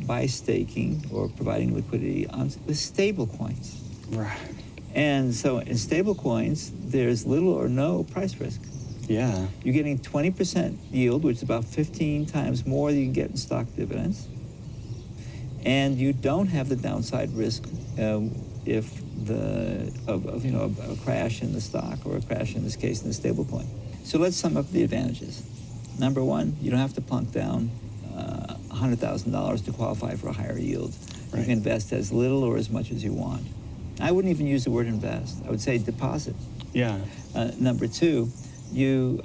S8: by staking or providing liquidity with stable coins.
S2: Right.
S8: And so in stable coins, there's little or no price risk.
S2: Yeah.
S8: You're getting 20% yield, which is about 15 times more than you can get in stock dividends. And you don't have the downside risk if a crash in the stock, or a crash in this case in the stable coin. So let's sum up the advantages. Number one, you don't have to plunk down $100,000 to qualify for a higher yield.
S2: Right.
S8: You can invest as little or as much as you want. I wouldn't even use the word invest. I would say deposit.
S2: Yeah.
S8: Number two, you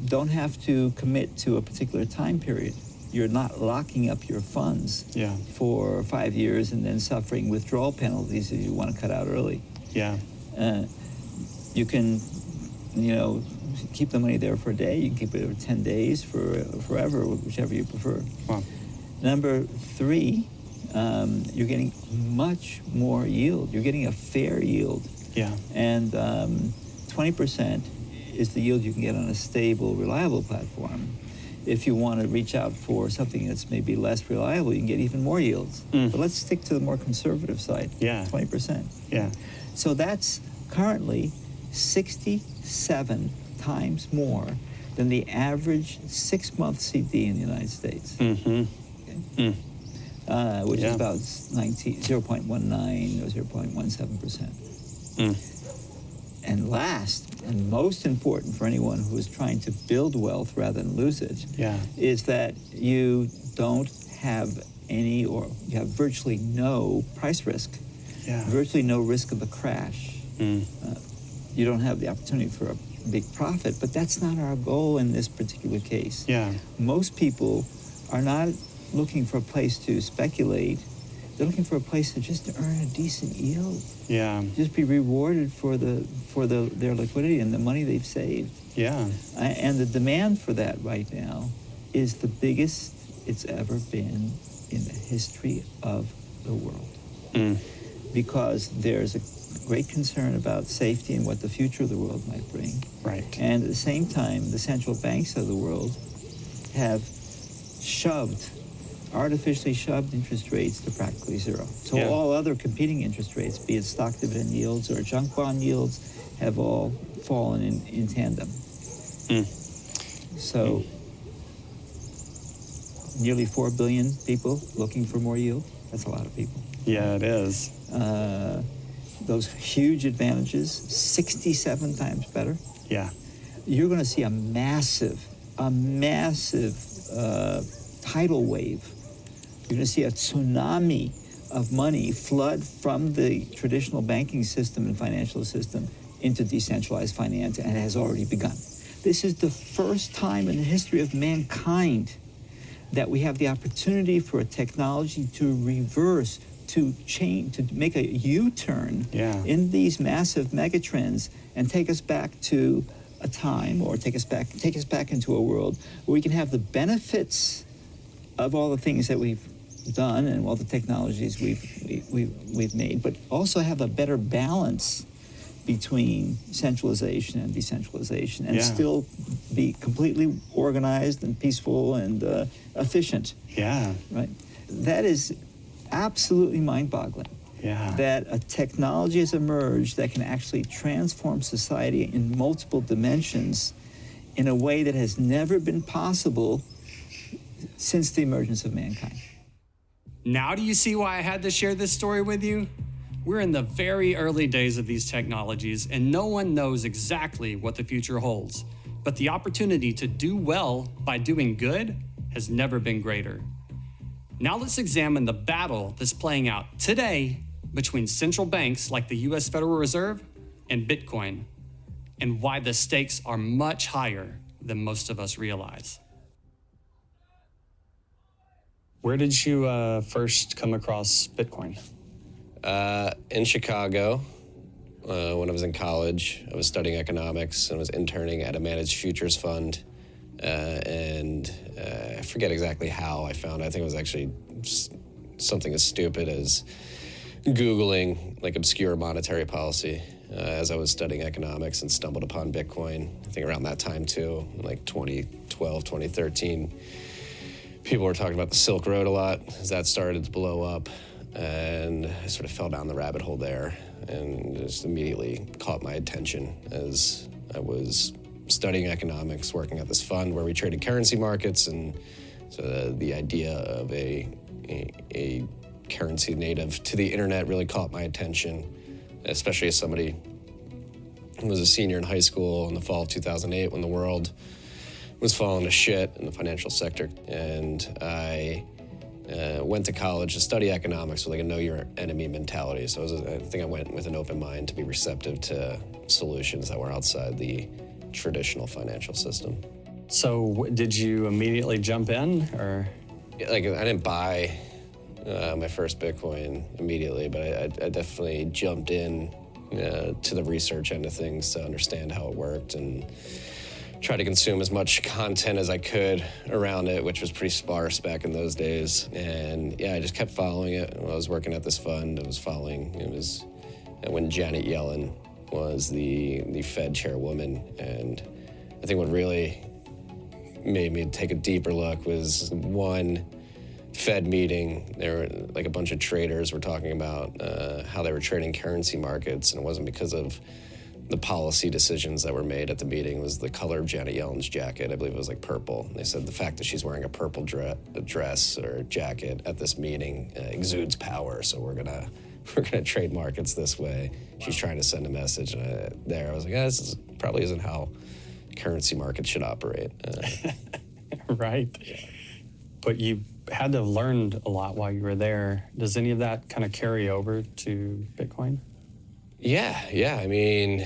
S8: don't have to commit to a particular time period. You're not locking up your funds for 5 years and then suffering withdrawal penalties if you want to cut out early.
S2: Yeah.
S8: You can, keep the money there for a day. You can keep it for 10 days, for forever, whichever you prefer.
S2: Wow.
S8: Number three, you're getting much more yield. You're getting a fair yield.
S2: Yeah.
S8: And 20% is the yield you can get on a stable, reliable platform. If you want to reach out for something that's maybe less reliable, you can get even more yields. But let's stick to the more conservative side, 20%.
S2: Yeah.
S8: So that's currently 67 times more than the average 6-month CD in the United States. Which is about 0.19 or 0.17%. And last, and most important for anyone who is trying to build wealth rather than lose it, is that you don't have any, or you have virtually no price risk, virtually no risk of a crash. You don't have the opportunity for a big profit, but that's not our goal in this particular case. Most people are not looking for a place to speculate. They're looking for a place to just earn a decent yield. Just be rewarded for their liquidity and the money they've saved. And the demand for that right now is the biggest it's ever been in the history of the world. Because there's a great concern about safety and what the future of the world might bring. And at the same time, the central banks of the world have artificially shoved interest rates to practically zero. So all other competing interest rates, be it stock dividend yields or junk bond yields, have all fallen in tandem. So nearly 4 billion people looking for more yield. That's a lot of people.
S2: Yeah, it is.
S8: Those huge advantages, 67 times better. You're going to see a massive tidal wave. You're going to see a tsunami of money flood from the traditional banking system and financial system into decentralized finance, and it has already begun. This is the first time in the history of mankind that we have the opportunity for a technology to reverse, to change, to make a U-turn in these massive megatrends and take us back to a time, or take us back into a world where we can have the benefits of all the things that we've done and all the technologies we've made, but also have a better balance between centralization and decentralization, and still be completely organized and peaceful and efficient. Right. That is absolutely mind-boggling. That a technology has emerged that can actually transform society in multiple dimensions in a way that has never been possible since the emergence of mankind.
S2: Now do you see why I had to share this story with you? We're in the very early days of these technologies, and no one knows exactly what the future holds. But the opportunity to do well by doing good has never been greater. Now let's examine the battle that's playing out today between central banks like the US Federal Reserve and Bitcoin, and why the stakes are much higher than most of us realize. Where did you first come across Bitcoin?
S9: In Chicago, when I was in college. I was studying economics and was interning at a managed futures fund, and I forget exactly how I found it. I think it was actually just something as stupid as Googling like obscure monetary policy as I was studying economics, and stumbled upon Bitcoin. I think around that time too, like 2012, 2013. People were talking about the Silk Road a lot as that started to blow up, and I sort of fell down the rabbit hole there and just immediately caught my attention as I was studying economics, working at this fund where we traded currency markets, and so the idea of a currency native to the internet really caught my attention, especially as somebody who was a senior in high school in the fall of 2008 when the world was falling to shit in the financial sector. And I went to college to study economics with like a know your enemy mentality. So I think I went with an open mind to be receptive to solutions that were outside the traditional financial system.
S2: So did you immediately jump in, or?
S9: Like, I didn't buy my first Bitcoin immediately, but I definitely jumped in to the research end of things to understand how it worked, and try to consume as much content as I could around it, which was pretty sparse back in those days. And yeah, I just kept following it. When I was working at this fund, I was following, it was when Janet Yellen was the Fed chairwoman. And I think what really made me take a deeper look was one Fed meeting. There were like a bunch of traders were talking about how they were trading currency markets, and it wasn't because of the policy decisions that were made at the meeting. It was the color of Janet Yellen's jacket. I believe it was like purple. And they said the fact that she's wearing a purple dress or jacket at this meeting exudes power. So we're gonna trade markets this way. She's trying to send a message. And I was like, this probably isn't how currency markets should operate.
S2: Right. Yeah. But you had to have learned a lot while you were there. Does any of that kind of carry over to Bitcoin?
S9: Yeah. I mean,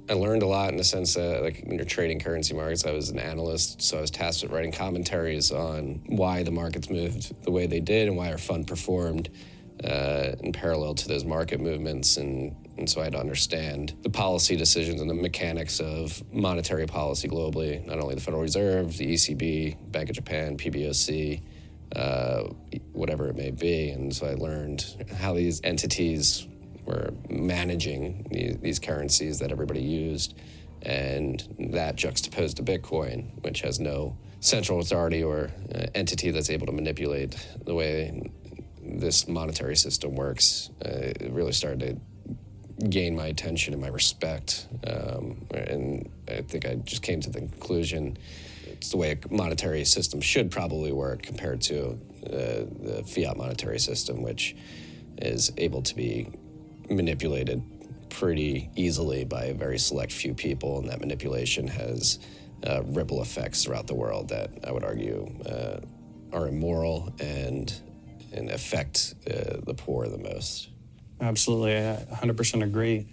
S9: I learned a lot in the sense that, like, when you're trading currency markets, I was an analyst, so I was tasked with writing commentaries on why the markets moved the way they did and why our fund performed in parallel to those market movements. And so I had to understand the policy decisions and the mechanics of monetary policy globally, not only the Federal Reserve, the ECB, Bank of Japan, PBOC, whatever it may be. And so I learned how these entities were managing these currencies that everybody used, and that juxtaposed to Bitcoin, which has no central authority or entity that's able to manipulate the way this monetary system works. It really started to gain my attention and my respect, and I think I just came to the conclusion it's the way a monetary system should probably work compared to the fiat monetary system, which is able to be manipulated pretty easily by a very select few people, and that manipulation has ripple effects throughout the world that I would argue are immoral and affect the poor the most.
S2: Absolutely, I 100% agree.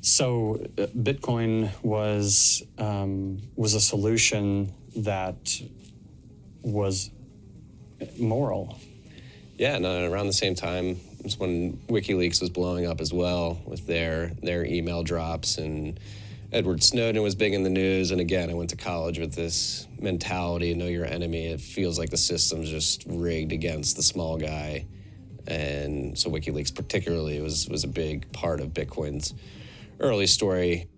S2: So Bitcoin was a solution that was moral.
S9: Yeah, and around the same time was when WikiLeaks was blowing up as well with their email drops, and Edward Snowden was big in the news. And again, I went to college with this mentality, know your enemy. It feels like the system's just rigged against the small guy. And so WikiLeaks particularly was a big part of Bitcoin's early story,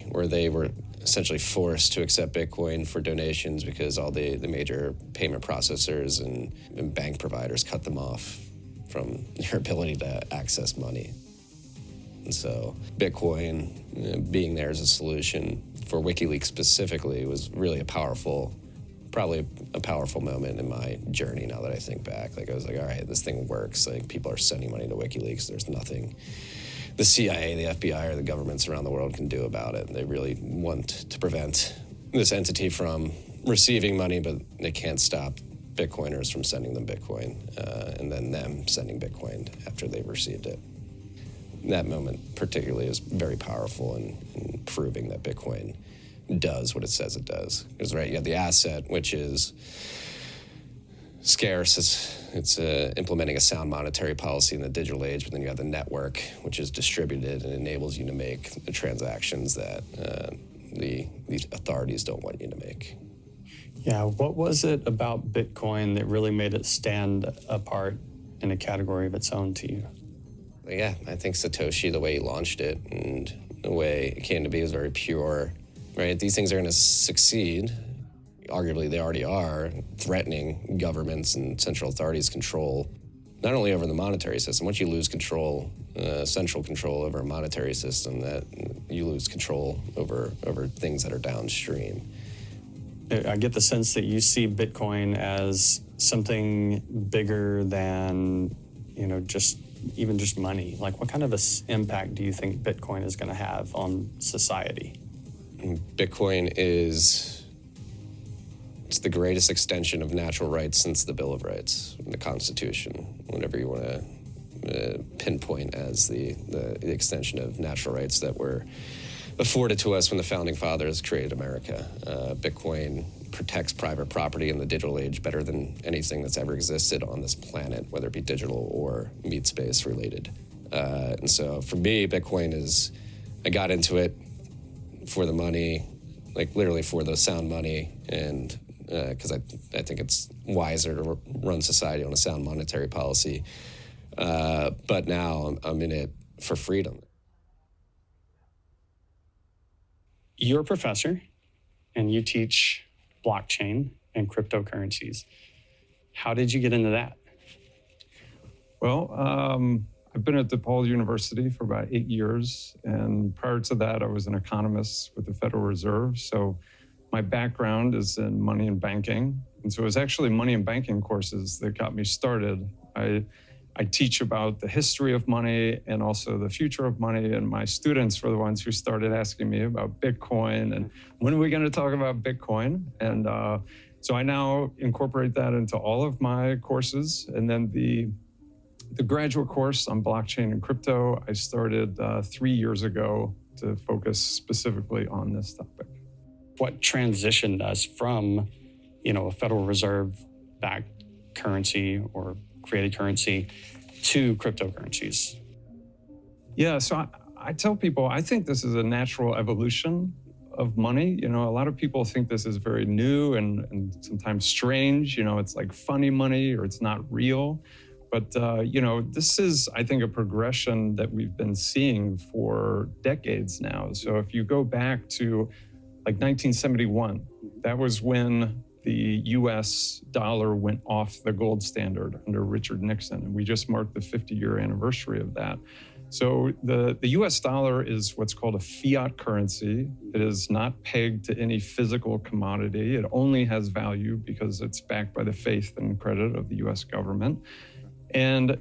S9: where they were essentially forced to accept Bitcoin for donations because all the major payment processors and bank providers cut them off from their ability to access money. And so Bitcoin being there as a solution for WikiLeaks specifically was really probably a powerful moment in my journey now that I think back. Like, I was like, all right, this thing works. Like, people are sending money to WikiLeaks. There's nothing the CIA, the FBI, or the governments around the world can do about it. They really want to prevent this entity from receiving money, but they can't stop Bitcoiners from sending them Bitcoin, and then them sending Bitcoin after they've received it. That moment particularly is very powerful in proving that Bitcoin does what it says it does. Because, right, you have the asset, which is scarce. It's implementing a sound monetary policy in the digital age, but then you have the network, which is distributed and enables you to make the transactions that the authorities don't want you to make.
S2: Yeah, what was it about Bitcoin that really made it stand apart in a category of its own to you?
S9: Yeah, I think Satoshi, the way he launched it and the way it came to be, was very pure, right? These things are going to succeed. Arguably, they already are, threatening governments and central authorities' control, not only over the monetary system. Once you lose control, central control over a monetary system, that you lose control over things that are downstream.
S2: I get the sense that you see Bitcoin as something bigger than, just money. Like, what kind of impact do you think Bitcoin is going to have on society?
S9: Bitcoin it's the greatest extension of natural rights since the Bill of Rights, the Constitution, whatever you want to pinpoint as the extension of natural rights that were afforded to us when the Founding Fathers created America. Bitcoin protects private property in the digital age better than anything that's ever existed on this planet, whether it be digital or meat space related. And so for me, Bitcoin I got into it for the money, like literally for the sound money, and because I think it's wiser to run society on a sound monetary policy. But now I'm in it for freedom.
S2: You're a professor and you teach blockchain and cryptocurrencies. How did you get into that?
S10: Well, I've been at DePaul University for about 8 years. And prior to that, I was an economist with the Federal Reserve. So my background is in money and banking. And so it was actually money and banking courses that got me started. I teach about the history of money and also the future of money. And my students were the ones who started asking me about Bitcoin and when are we going to talk about Bitcoin? And so I now incorporate that into all of my courses. And then the graduate course on blockchain and crypto, I started 3 years ago to focus specifically on this topic.
S2: What transitioned us from, a Federal Reserve-backed currency or created currency to cryptocurrencies?
S10: Yeah, so I tell people, I think this is a natural evolution of money. A lot of people think this is very new and sometimes strange. It's like funny money or it's not real. But, this is, I think, a progression that we've been seeing for decades now. So if you go back to like 1971, that was when the US dollar went off the gold standard under Richard Nixon. And we just marked the 50-year anniversary of that. So the US dollar is what's called a fiat currency. It is not pegged to any physical commodity. It only has value because it's backed by the faith and credit of the US government. And,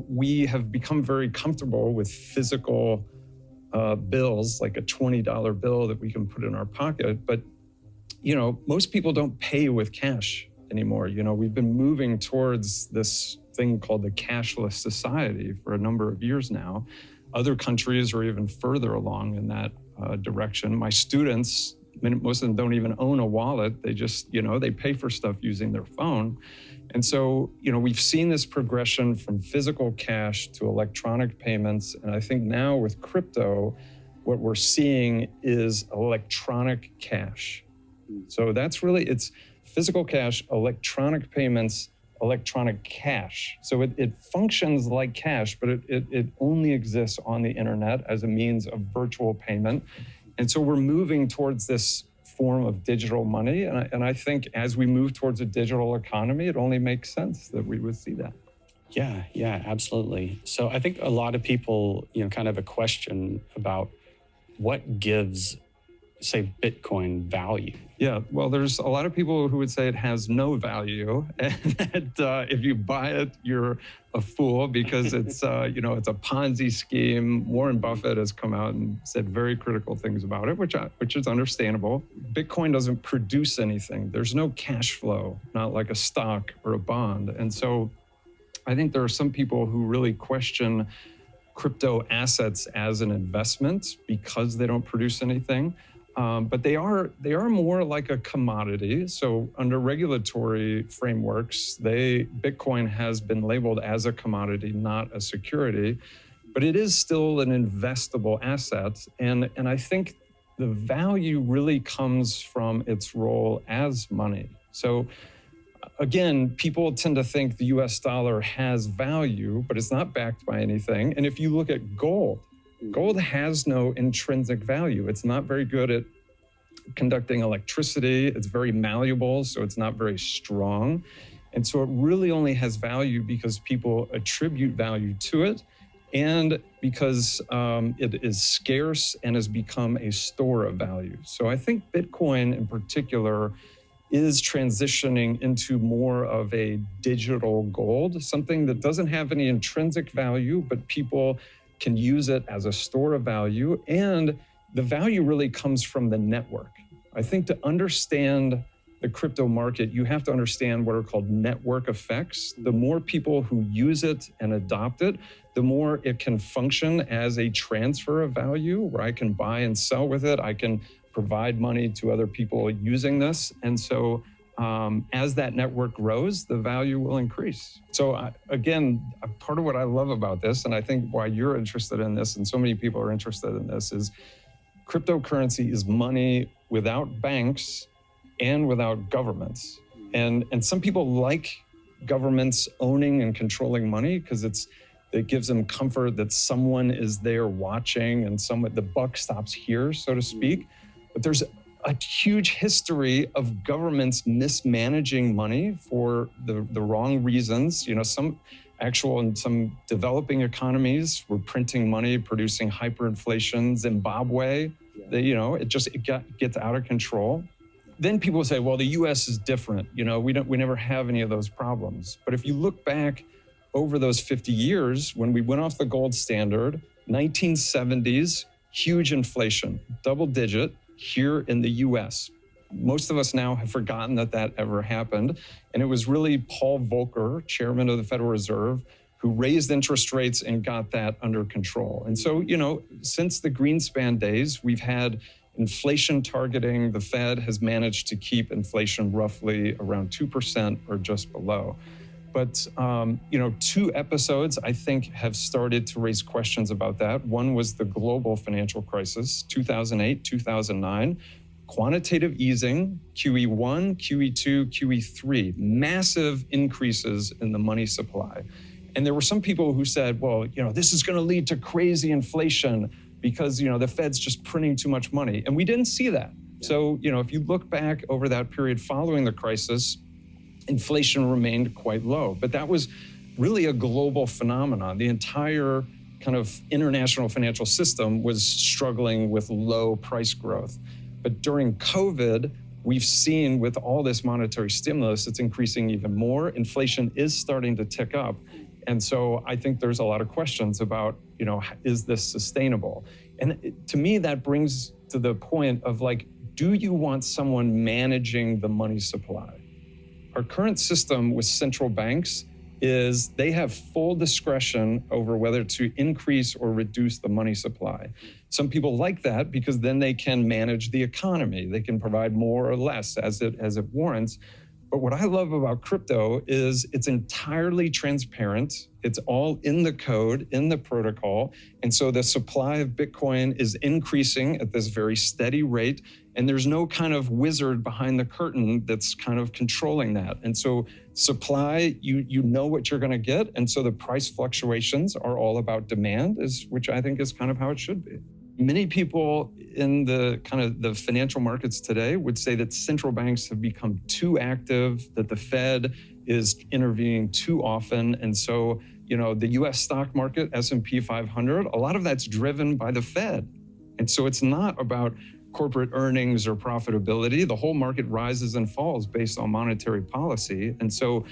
S10: we have become very comfortable with physical bills, like a $20 bill that we can put in our pocket. But, most people don't pay with cash anymore. We've been moving towards this thing called the cashless society for a number of years now. Other countries are even further along in that direction. My students, most of them don't even own a wallet. They just, they pay for stuff using their phone. And so, we've seen this progression from physical cash to electronic payments. And I think now with crypto, what we're seeing is electronic cash. So that's really, it's physical cash, electronic payments, electronic cash. So it functions like cash, but it only exists on the internet as a means of virtual payment. And so we're moving towards this form of digital money. And I think as we move towards a digital economy, it only makes sense that we would see that.
S2: Yeah, absolutely. So I think a lot of people, kind of a question about what gives, say, Bitcoin value.
S10: Yeah, well, there's a lot of people who would say it has no value, and that if you buy it, you're a fool because it's, it's a Ponzi scheme. Warren Buffett has come out and said very critical things about it, which is understandable. Bitcoin doesn't produce anything. There's no cash flow, not like a stock or a bond. And so I think there are some people who really question crypto assets as an investment because they don't produce anything. But they are more like a commodity. So under regulatory frameworks, Bitcoin has been labeled as a commodity, not a security, but it is still an investable asset. And I think the value really comes from its role as money. So again, people tend to think the US dollar has value, but it's not backed by anything. And if you look at gold, gold has no intrinsic value. It's not very good at conducting electricity. It's very malleable, so it's not very strong. And so it really only has value because people attribute value to it, and because it is scarce and has become a store of value. So I think Bitcoin in particular is transitioning into more of a digital gold, something that doesn't have any intrinsic value, but people can use it as a store of value. And the value really comes from the network. I think to understand the crypto market, you have to understand what are called network effects. The more people who use it and adopt it, the more it can function as a transfer of value, where I can buy and sell with it. I can provide money to other people using this. And so as that network grows, the value will increase. So again, part of what I love about this, and I think why you're interested in this and so many people are interested in this, is cryptocurrency is money without banks and without governments. And some people like governments owning and controlling money because it gives them comfort that someone is there watching and the buck stops here, so to speak. But there's a huge history of governments mismanaging money for the wrong reasons. You know, in some developing economies were printing money, producing hyperinflation. Zimbabwe, it gets out of control. Then people say, well, the US is different. You know, we never have any of those problems. But if you look back over those 50 years, when we went off the gold standard, 1970s, huge inflation, double digit here in the US. Most of us now have forgotten that ever happened. And it was really Paul Volcker, chairman of the Federal Reserve, who raised interest rates and got that under control. And so, since the Greenspan days, we've had inflation targeting. The Fed has managed to keep inflation roughly around 2% or just below. But, 2 episodes, I think, have started to raise questions about that. One was the global financial crisis, 2008, 2009. Quantitative easing, QE1, QE2, QE3, massive increases in the money supply. And there were some people who said, well, this is going to lead to crazy inflation because, the Fed's just printing too much money. And we didn't see that. So, if you look back over that period following the crisis, inflation remained quite low. But that was really a global phenomenon. The entire kind of international financial system was struggling with low price growth. But during COVID, we've seen with all this monetary stimulus, it's increasing even more. Inflation is starting to tick up. And so I think there's a lot of questions about, is this sustainable? And to me, that brings to the point of do you want someone managing the money supply? Our current system with central banks is they have full discretion over whether to increase or reduce the money supply. Some people like that because then they can manage the economy. They can provide more or less as it warrants. But what I love about crypto is it's entirely transparent. It's all in the code, in the protocol. And so the supply of Bitcoin is increasing at this very steady rate. And there's no kind of wizard behind the curtain that's kind of controlling that. And so supply, you know what you're going to get. And so the price fluctuations are all about demand, which I think is kind of how it should be. Many people in the kind of the financial markets today would say that central banks have become too active, that the Fed is intervening too often. And so, the US stock market, S&P 500, a lot of that's driven by the Fed. And so it's not about corporate earnings or profitability. The whole market rises and falls based on monetary policy. And so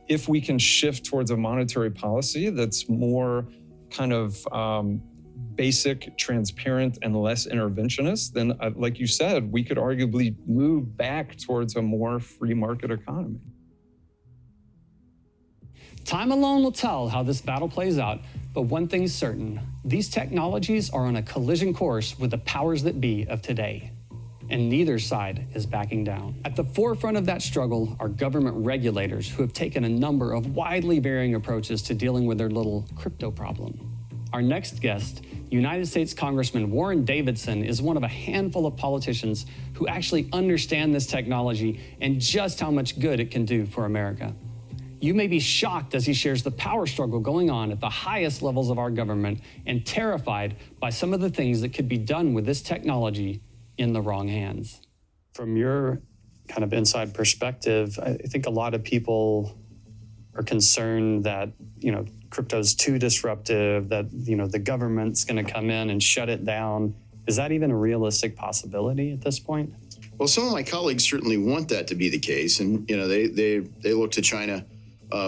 S10: if we can shift towards a monetary policy that's more kind of basic, transparent, and less interventionist, then like you said, we could arguably move back towards a more free market economy.
S2: Time alone will tell how this battle plays out, but one thing is certain, these technologies are on a collision course with the powers that be of today, and neither side is backing down. At the forefront of that struggle are government regulators who have taken a number of widely varying approaches to dealing with their little crypto problem. Our next guest, United States Congressman Warren Davidson, is one of a handful of politicians who actually understand this technology and just how much good it can do for America. You may be shocked as he shares the power struggle going on at the highest levels of our government and terrified by some of the things that could be done with this technology in the wrong hands. From your kind of inside perspective, I think a lot of people are concerned that, crypto's too disruptive, that, the government's going to come in and shut it down. Is that even a realistic possibility at this point?
S11: Well, some of my colleagues certainly want that to be the case. And, they look to China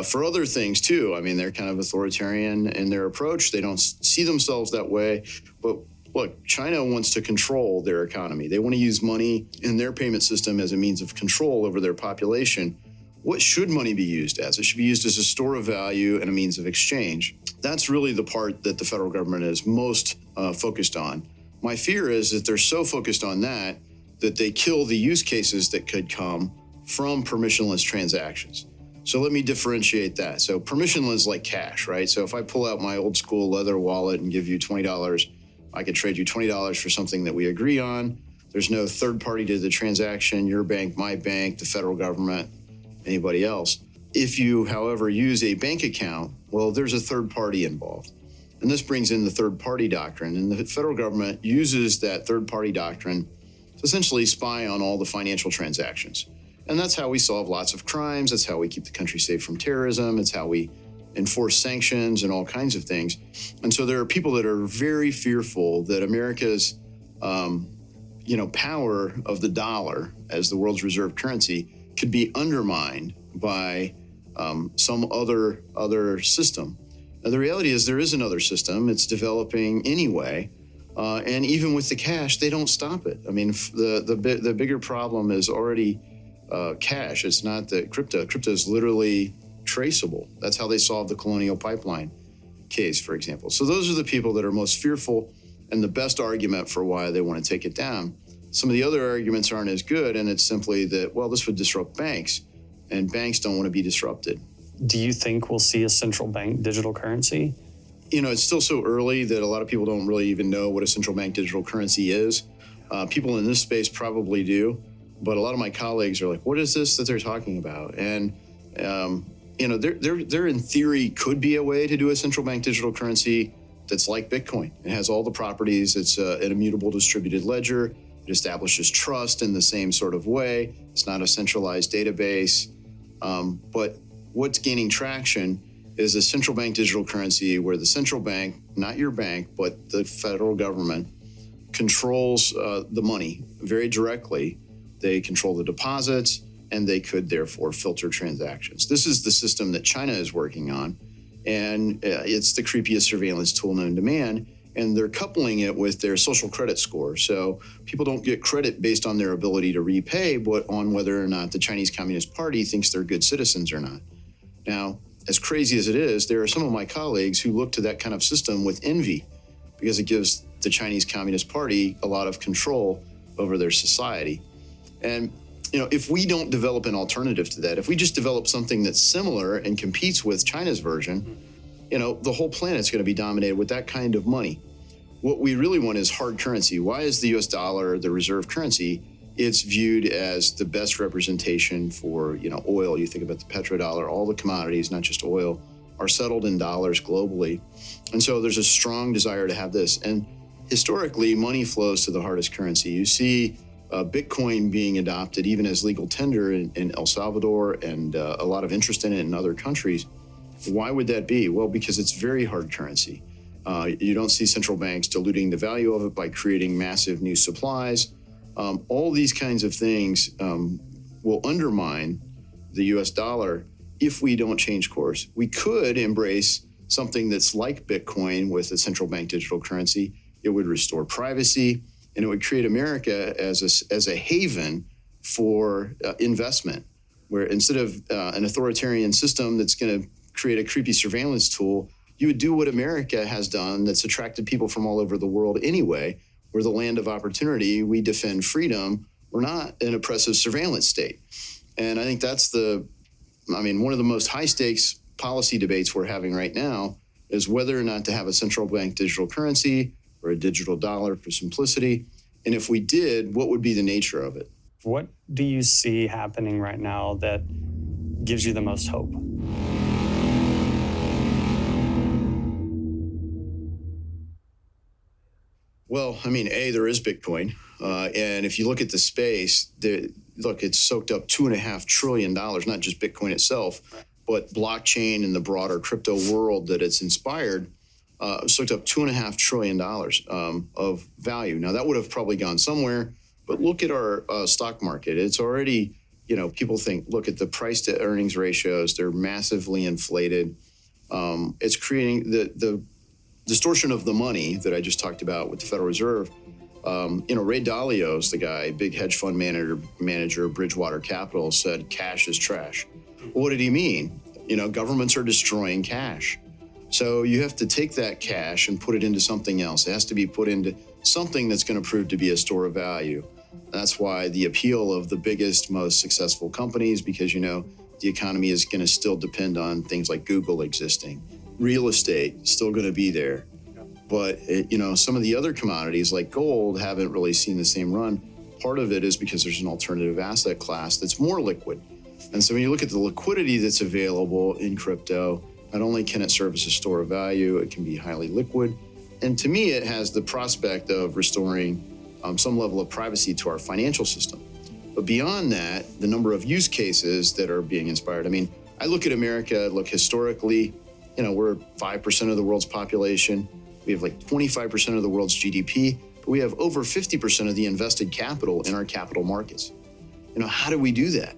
S11: for other things too. I mean, they're kind of authoritarian in their approach. They don't see themselves that way. But look, China wants to control their economy. They want to use money in their payment system as a means of control over their population. What should money be used as? It should be used as a store of value and a means of exchange. That's really the part that the federal government is most focused on. My fear is that they're so focused on that they kill the use cases that could come from permissionless transactions. So let me differentiate that. So permissionless like cash, right? So if I pull out my old school leather wallet and give you $20, I could trade you $20 for something that we agree on. There's no third party to the transaction, your bank, my bank, the federal government, anybody else. If you, however, use a bank account, well, there's a third party involved. And this brings in the third party doctrine. And the federal government uses that third party doctrine to essentially spy on all the financial transactions. And that's how we solve lots of crimes. That's how we keep the country safe from terrorism. It's how we enforce sanctions and all kinds of things. And so there are people that are very fearful that America's, power of the dollar as the world's reserve currency could be undermined by some other system. Now, the reality is there is another system. It's developing anyway. And even with the cash, they don't stop it. I mean, the bigger problem is already cash. It's not that crypto. Crypto is literally traceable. That's how they solved the Colonial Pipeline case, for example. So those are the people that are most fearful and the best argument for why they want to take it down. Some of the other arguments aren't as good, and it's simply that, well, this would disrupt banks, and banks don't want to be disrupted.
S2: Do you think we'll see a central bank digital currency?
S11: It's still so early that a lot of people don't really even know what a central bank digital currency is. People in this space probably do, but a lot of my colleagues are like, what is this that they're talking about? And, there in theory could be a way to do a central bank digital currency that's like Bitcoin. It has all the properties. It's an immutable distributed ledger. It establishes trust in the same sort of way. It's not a centralized database. But what's gaining traction is a central bank digital currency where the central bank, not your bank, but the federal government, controls the money very directly. They control the deposits, and they could therefore filter transactions. This is the system that China is working on, and it's the creepiest surveillance tool known to man. And they're coupling it with their social credit score. So people don't get credit based on their ability to repay, but on whether or not the Chinese Communist Party thinks they're good citizens or not. Now, as crazy as it is, there are some of my colleagues who look to that kind of system with envy because it gives the Chinese Communist Party a lot of control over their society. And if we don't develop an alternative to that, if we just develop something that's similar and competes with China's version, the whole planet's going to be dominated with that kind of money. What we really want is hard currency. Why is the US dollar the reserve currency? It's viewed as the best representation for, oil. You think about the petrodollar, all the commodities, not just oil, are settled in dollars globally. And so there's a strong desire to have this. And historically, money flows to the hardest currency. You see Bitcoin being adopted even as legal tender in El Salvador and a lot of interest in it in other countries. Why would that be? Well, because it's very hard currency. You don't see central banks diluting the value of it by creating massive new supplies. All these kinds of things will undermine the US dollar if we don't change course. We could embrace something that's like Bitcoin with a central bank digital currency. It would restore privacy, and it would create America as a haven for investment, where instead of an authoritarian system that's going to create a creepy surveillance tool, you would do what America has done that's attracted people from all over the world anyway. We're the land of opportunity. We defend freedom. We're not an oppressive surveillance state. And I think that's one of the most high stakes policy debates we're having right now is whether or not to have a central bank digital currency or a digital dollar for simplicity. And if we did, what would be the nature of it?
S2: What do you see happening right now that gives you the most hope?
S11: Well, I mean, there is Bitcoin. And if you look at the space, it's soaked up $2.5 trillion, not just Bitcoin itself, but blockchain and the broader crypto world that it's inspired, soaked up $2.5 trillion of value. Now, that would have probably gone somewhere, but look at our stock market. It's already, people think, look at the price to earnings ratios. They're massively inflated. It's creating the distortion of the money that I just talked about with the Federal Reserve. Ray Dalio's the guy, big hedge fund manager, Bridgewater Capital, said cash is trash. Well, what did he mean? Governments are destroying cash. So you have to take that cash and put it into something else. It has to be put into something that's going to prove to be a store of value. That's why the appeal of the biggest, most successful companies, because, the economy is going to still depend on things like Google existing. Real estate still going to be there. But, some of the other commodities like gold haven't really seen the same run. Part of it is because there's an alternative asset class that's more liquid. And so when you look at the liquidity that's available in crypto, not only can it serve as a store of value, it can be highly liquid. And to me, it has the prospect of restoring some level of privacy to our financial system. But beyond that, the number of use cases that are being inspired. I mean, I look at America, historically, we're 5% of the world's population. We have like 25% of the world's GDP, but we have over 50% of the invested capital in our capital markets. How do we do that?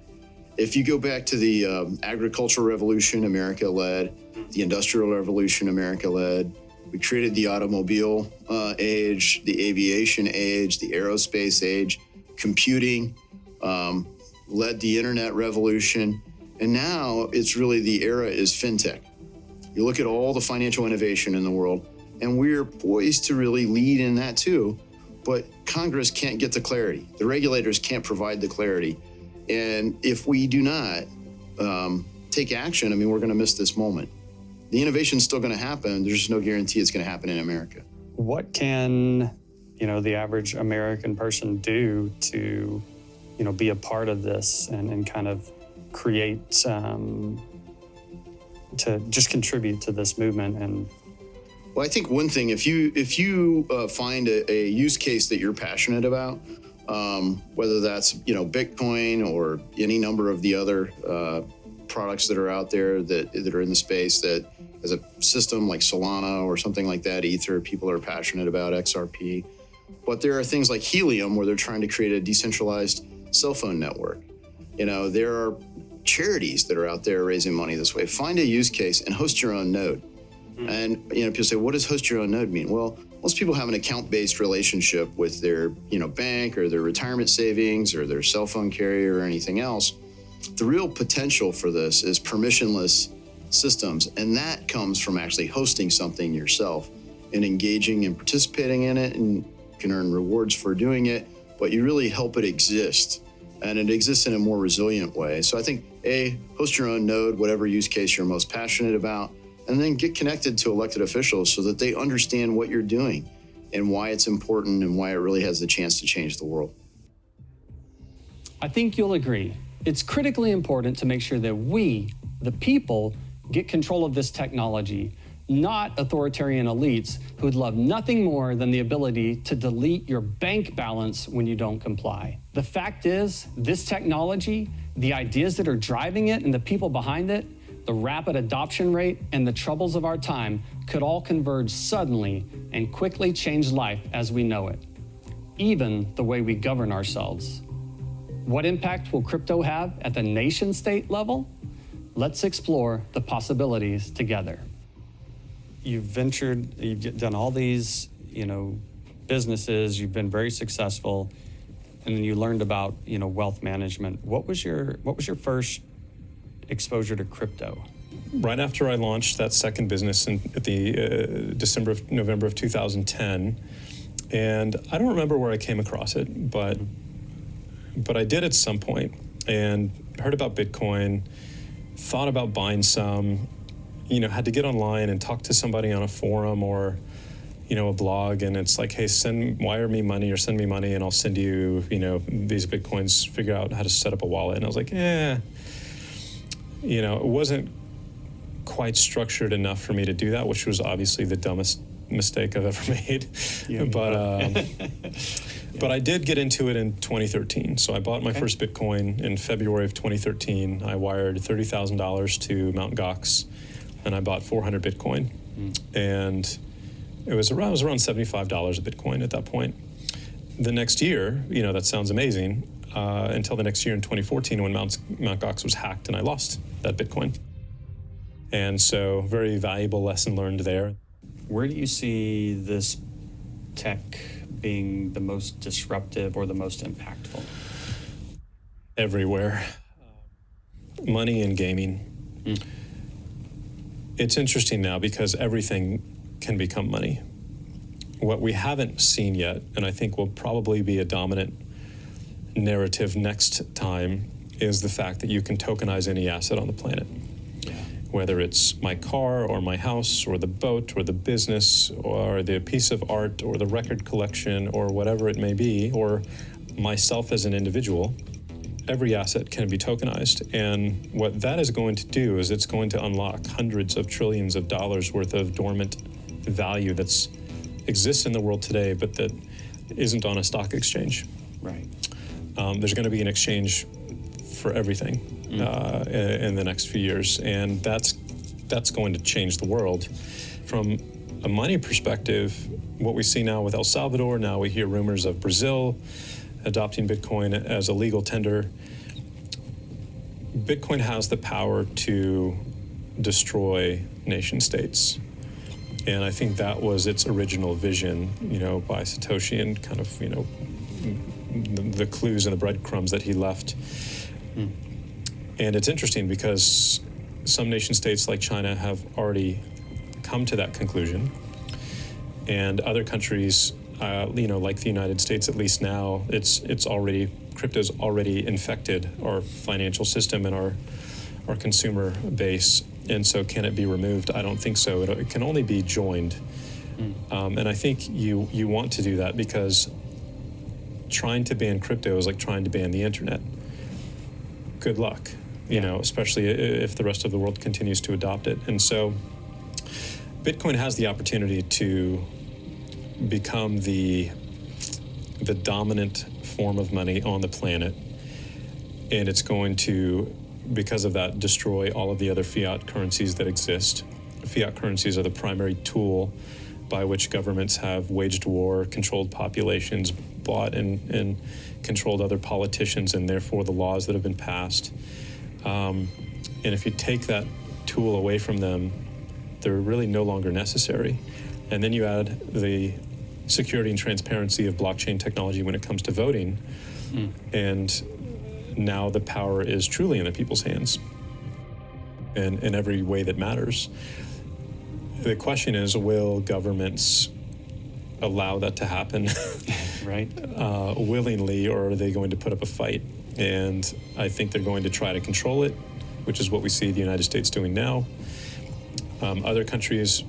S11: If you go back to the agricultural revolution, America led, the industrial revolution, America led. We created the automobile age, the aviation age, the aerospace age, computing, led the internet revolution. And now it's really the era is fintech. You look at all the financial innovation in the world, and we're poised to really lead in that too. But Congress can't get the clarity. The regulators can't provide the clarity. And if we do not take action, we're going to miss this moment. The innovation's still going to happen. There's just no guarantee it's going to happen in America.
S2: What can, the average American person do to, be a part of this and kind of create, to just contribute to this movement? And
S11: well, I think one thing, if you find a use case that you're passionate about, whether that's Bitcoin or any number of the other products that are out there that are in the space, that as a system like Solana or something like that, Ether, people are passionate about XRP. But there are things like Helium where they're trying to create a decentralized cell phone network. There are charities that are out there raising money this way. Find a use case and host your own node. And people say, what does host your own node mean? Well, most people have an account-based relationship with their bank or their retirement savings or their cell phone carrier or anything else. The real potential for this is permissionless systems, and that comes from actually hosting something yourself and engaging and participating in it, and you can earn rewards for doing it, but you really help it exist, and it exists in a more resilient way. So I think, host your own node, whatever use case you're most passionate about, and then get connected to elected officials so that they understand what you're doing and why it's important and why it really has the chance to change the world.
S2: I think you'll agree. It's critically important to make sure that we, the people, get control of this technology, not authoritarian elites who would love nothing more than the ability to delete your bank balance when you don't comply. The fact is, this technology, the ideas that are driving it and the people behind it, the rapid adoption rate and the troubles of our time could all converge suddenly and quickly change life as we know it, even the way we govern ourselves. What impact will crypto have at the nation-state level? Let's explore the possibilities together. You've done all these, businesses, you've been very successful, and then you learned about, wealth management. What was your first exposure to crypto?
S12: Right after I launched that second business at the November of 2010, and I don't remember where I came across it, but I did at some point and heard about Bitcoin, thought about buying some, had to get online and talk to somebody on a forum or, a blog, and it's like, hey, wire me money or send me money and I'll send you, these Bitcoins, figure out how to set up a wallet. And I was like, it wasn't quite structured enough for me to do that, which was obviously the dumbest mistake I've ever made. But I did get into it in 2013. So I bought my first Bitcoin in February of 2013. I wired $30,000 to Mt. Gox, and I bought 400 Bitcoin. And it was around $75 a Bitcoin at that point. The next year, that sounds amazing, until the next year in 2014 when Mt. Gox was hacked and I lost that Bitcoin. And so very valuable lesson learned there.
S2: Where do you see this tech being the most disruptive or the most impactful?
S12: Everywhere. Money and gaming. It's interesting now because everything can become money. What we haven't seen yet, and I think will probably be a dominant narrative next time, is the fact that you can tokenize any asset on the planet. Whether it's my car or my house or the boat or the business or the piece of art or the record collection or whatever it may be, or myself as an individual, every asset can be tokenized. And what that is going to do is it's going to unlock hundreds of trillions of dollars worth of dormant value that exists in the world today, but that isn't on a stock exchange.
S2: Right.
S12: There's going to be an exchange for everything in the next few years, and that's going to change the world. From a money perspective, what we see now with El Salvador, now we hear rumors of Brazil adopting Bitcoin as a legal tender. Bitcoin has the power to destroy nation states. And I think that was its original vision, by Satoshi, and kind of, the clues and the breadcrumbs that he left. And it's interesting because some nation states like China have already come to that conclusion. And other countries, like the United States, at least now, crypto's already infected our financial system and our consumer base. And so can it be removed? I don't think so. It can only be joined. And I think you want to do that because trying to ban crypto is like trying to ban the internet. Good luck, especially if the rest of the world continues to adopt it. And so Bitcoin has the opportunity to become the dominant form of money on the planet. And it's going to, because of that, destroy all of the other fiat currencies that exist. Fiat currencies are the primary tool by which governments have waged war, controlled populations, bought and controlled other politicians, and therefore the laws that have been passed. And if you take that tool away from them, they're really no longer necessary. And then you add the security and transparency of blockchain technology when it comes to voting, and now the power is truly in the people's hands in every way that matters. The question is, will governments allow that to happen willingly, or are they going to put up a fight? And I think they're going to try to control it, which is what we see the United States doing now. Other countries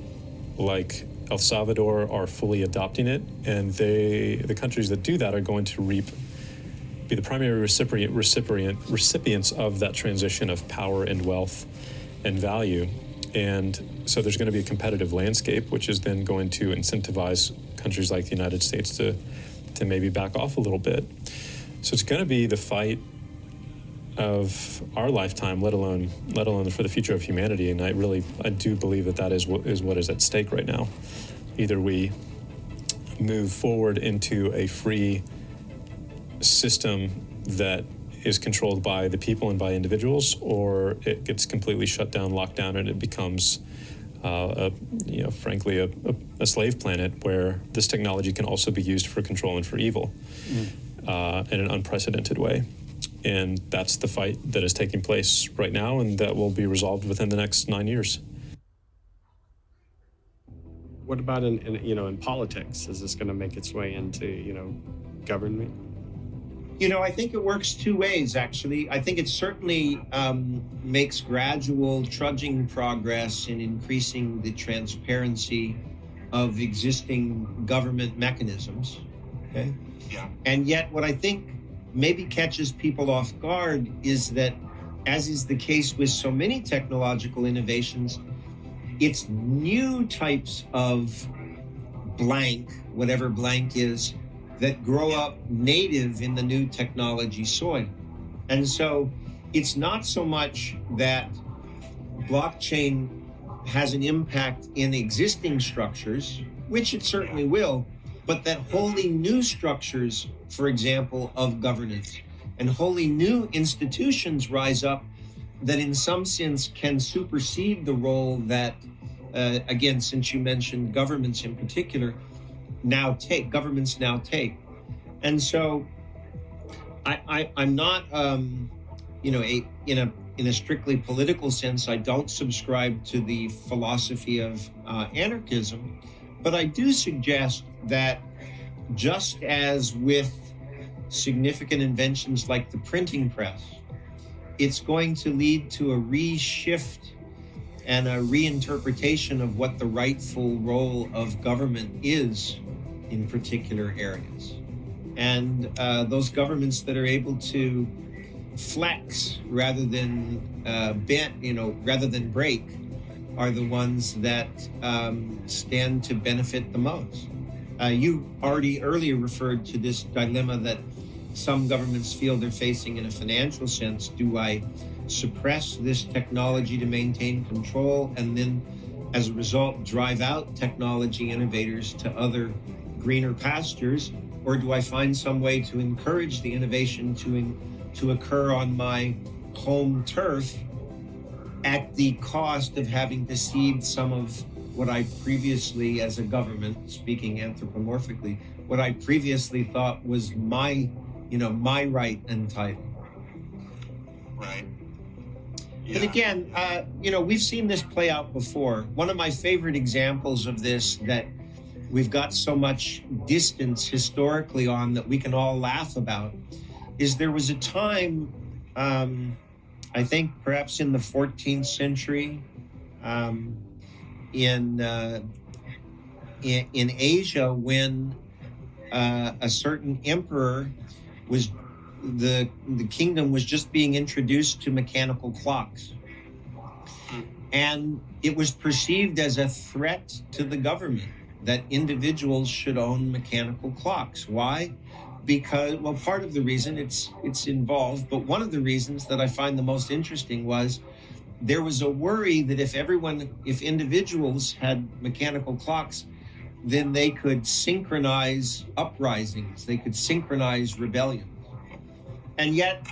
S12: like El Salvador are fully adopting it, and the countries that do that are going to be the primary recipients of that transition of power and wealth and value. And so there's going to be a competitive landscape, which is then going to incentivize countries like the United States to maybe back off a little bit. So it's going to be the fight of our lifetime, let alone for the future of humanity. And I do believe that is what is at stake right now. Either we move forward into a free system that is controlled by the people and by individuals, or it gets completely shut down, locked down, and it becomes, frankly, a slave planet where this technology can also be used for control and for evil in an unprecedented way. And that's the fight that is taking place right now, and that will be resolved within the next 9 years.
S2: What about in politics? Is this going to make its way into government?
S13: I think it works two ways, actually. I think it certainly makes gradual trudging progress in increasing the transparency of existing government mechanisms. Okay?
S1: Yeah.
S13: And yet, what I think maybe catches people off guard is that, as is the case with so many technological innovations, it's new types of blank, whatever blank is, that grow up native in the new technology soil. And so it's not so much that blockchain has an impact in existing structures, which it certainly will, but that wholly new structures, for example, of governance, and wholly new institutions rise up that in some sense can supersede the role that, again, since you mentioned governments in particular, governments now take. And so I'm not, in a strictly political sense, I don't subscribe to the philosophy of anarchism, but I do suggest that just as with significant inventions like the printing press, it's going to lead to a reshift and a reinterpretation of what the rightful role of government is in particular areas. And those governments that are able to flex rather than bend, rather than break, are the ones that stand to benefit the most. You already earlier referred to this dilemma that some governments feel they're facing in a financial sense. Do I suppress this technology to maintain control and then, as a result, drive out technology innovators to other greener pastures? Or do I find some way to encourage the innovation to occur on my home turf at the cost of having to cede some of what I previously, as a government, speaking anthropomorphically, what I previously thought was my right and title.
S1: Right. Yeah.
S13: But again, we've seen this play out before. One of my favorite examples of this that we've got so much distance historically on that we can all laugh about is there was a time, I think perhaps in the 14th century, in Asia, when a certain emperor the kingdom was just being introduced to mechanical clocks. And it was perceived as a threat to the government that individuals should own mechanical clocks. Why? Because, well, part of the reason it's involved, but one of the reasons that I find the most interesting was there was a worry that if individuals had mechanical clocks, then they could synchronize uprisings, they could synchronize rebellions. And yet,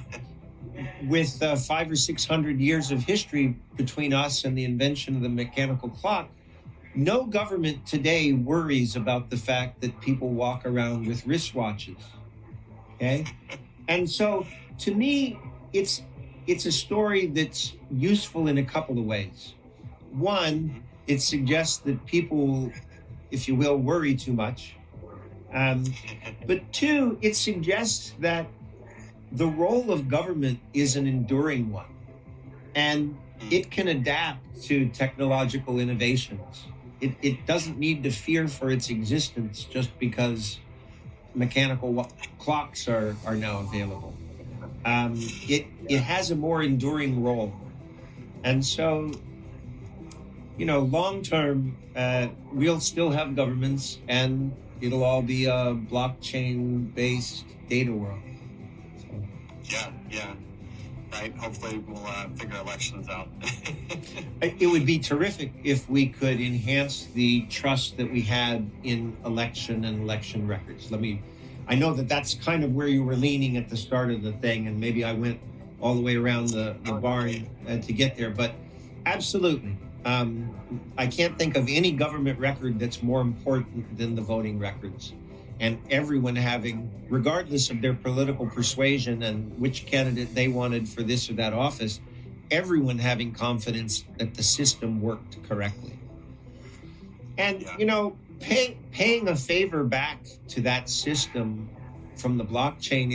S13: with 500 or 600 years of history between us and the invention of the mechanical clock, no government today worries about the fact that people walk around with wristwatches. Okay? And so, to me, it's a story that's useful in a couple of ways. One, it suggests that people, if you will, worry too much. But two, it suggests that the role of government is an enduring one, and it can adapt to technological innovations. It doesn't need to fear for its existence just because mechanical clocks are now available. It has a more enduring role. And so, long term, we'll still have governments, and it'll all be a blockchain-based data world.
S1: Yeah. Right. Hopefully we'll figure elections out.
S13: It would be terrific if we could enhance the trust that we had in election and election records. I know that's kind of where you were leaning at the start of the thing, and maybe I went all the way around the barn to get there, but absolutely. I can't think of any government record that's more important than the voting records. And everyone having, regardless of their political persuasion and which candidate they wanted for this or that office, everyone having confidence that the system worked correctly. And, paying a favor back to that system from the blockchain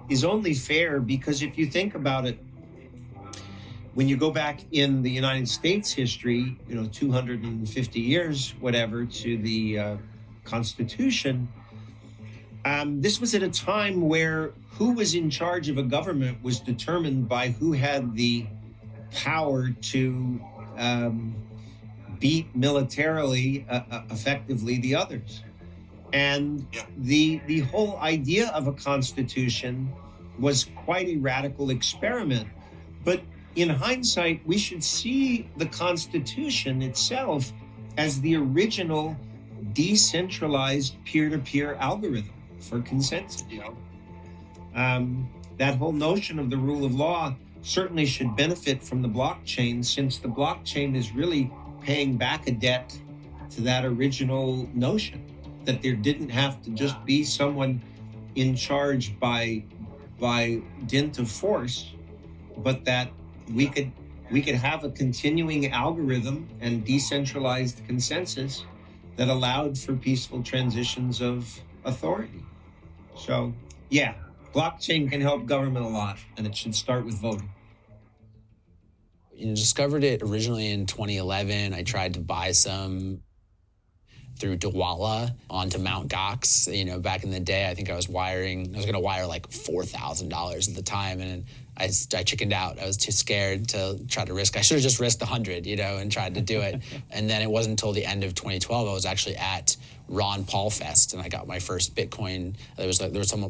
S13: is only fair because if you think about it, when you go back in the United States history, 250 years, whatever, to the Constitution, this was at a time where who was in charge of a government was determined by who had the power to beat militarily effectively the others. And the whole idea of a constitution was quite a radical experiment. But in hindsight, we should see the Constitution itself as the original decentralized peer-to-peer algorithm for consensus. That whole notion of the rule of law certainly should benefit from the blockchain, since the blockchain is really paying back a debt to that original notion, that there didn't have to just be someone in charge by dint of force, but that we could have a continuing algorithm and decentralized consensus that allowed for peaceful transitions of authority. So, yeah, blockchain can help government a lot, and it should start with voting.
S14: Discovered it originally in 2011. I tried to buy some through Dawala onto Mt. Gox. Back in the day, I think I was going to wire like $4,000 at the time, and I chickened out. I was too scared to try to risk. I should have just risked 100, and tried to do it. And then it wasn't until the end of 2012 I was actually at Ron Paul Fest, and I got my first Bitcoin. There was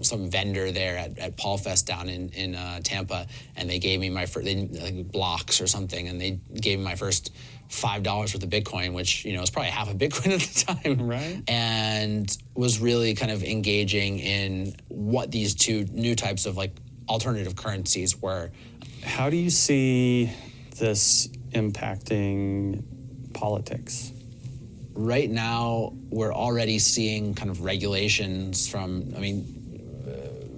S14: some vendor there at Paul Fest down in Tampa, and they gave me my first blocks or something, and they gave me my first $5 worth of Bitcoin, which was probably half a Bitcoin at the time,
S2: right?
S14: And was really kind of engaging in what these two new types of alternative currencies were.
S2: How do you see this impacting politics?
S14: Right now, we're already seeing kind of regulations from,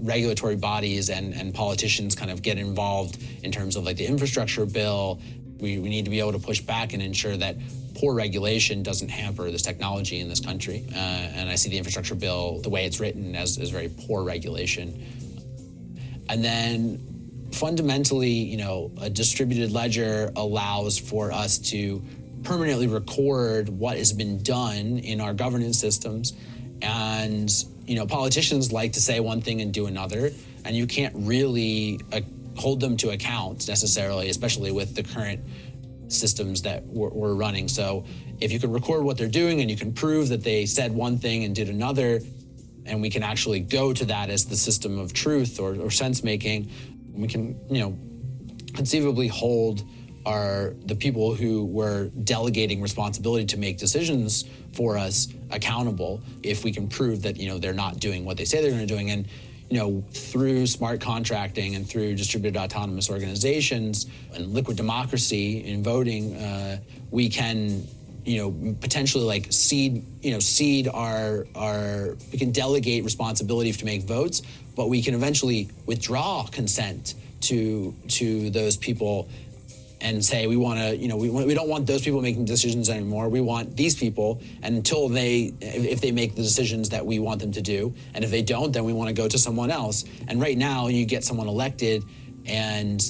S14: regulatory bodies and politicians kind of get involved in terms of the infrastructure bill. We need to be able to push back and ensure that poor regulation doesn't hamper this technology in this country. And I see the infrastructure bill, the way it's written, as very poor regulation. And then fundamentally, a distributed ledger allows for us to permanently record what has been done in our governance systems. And, politicians like to say one thing and do another, and you can't really hold them to account necessarily, especially with the current systems that we're running. So if you can record what they're doing and you can prove that they said one thing and did another, and we can actually go to that as the system of truth or sense making, we can, conceivably hold the people who were delegating responsibility to make decisions for us accountable if we can prove that, they're not doing what they say they're going to be doing. And, through smart contracting and through distributed autonomous organizations and liquid democracy in voting, we can, potentially seed our, we can delegate responsibility to make votes, but we can eventually withdraw consent to those people and say we want to, we don't want those people making decisions anymore. We want these people, and until if they make the decisions that we want them to do, and if they don't, then we want to go to someone else. And right now, you get someone elected, and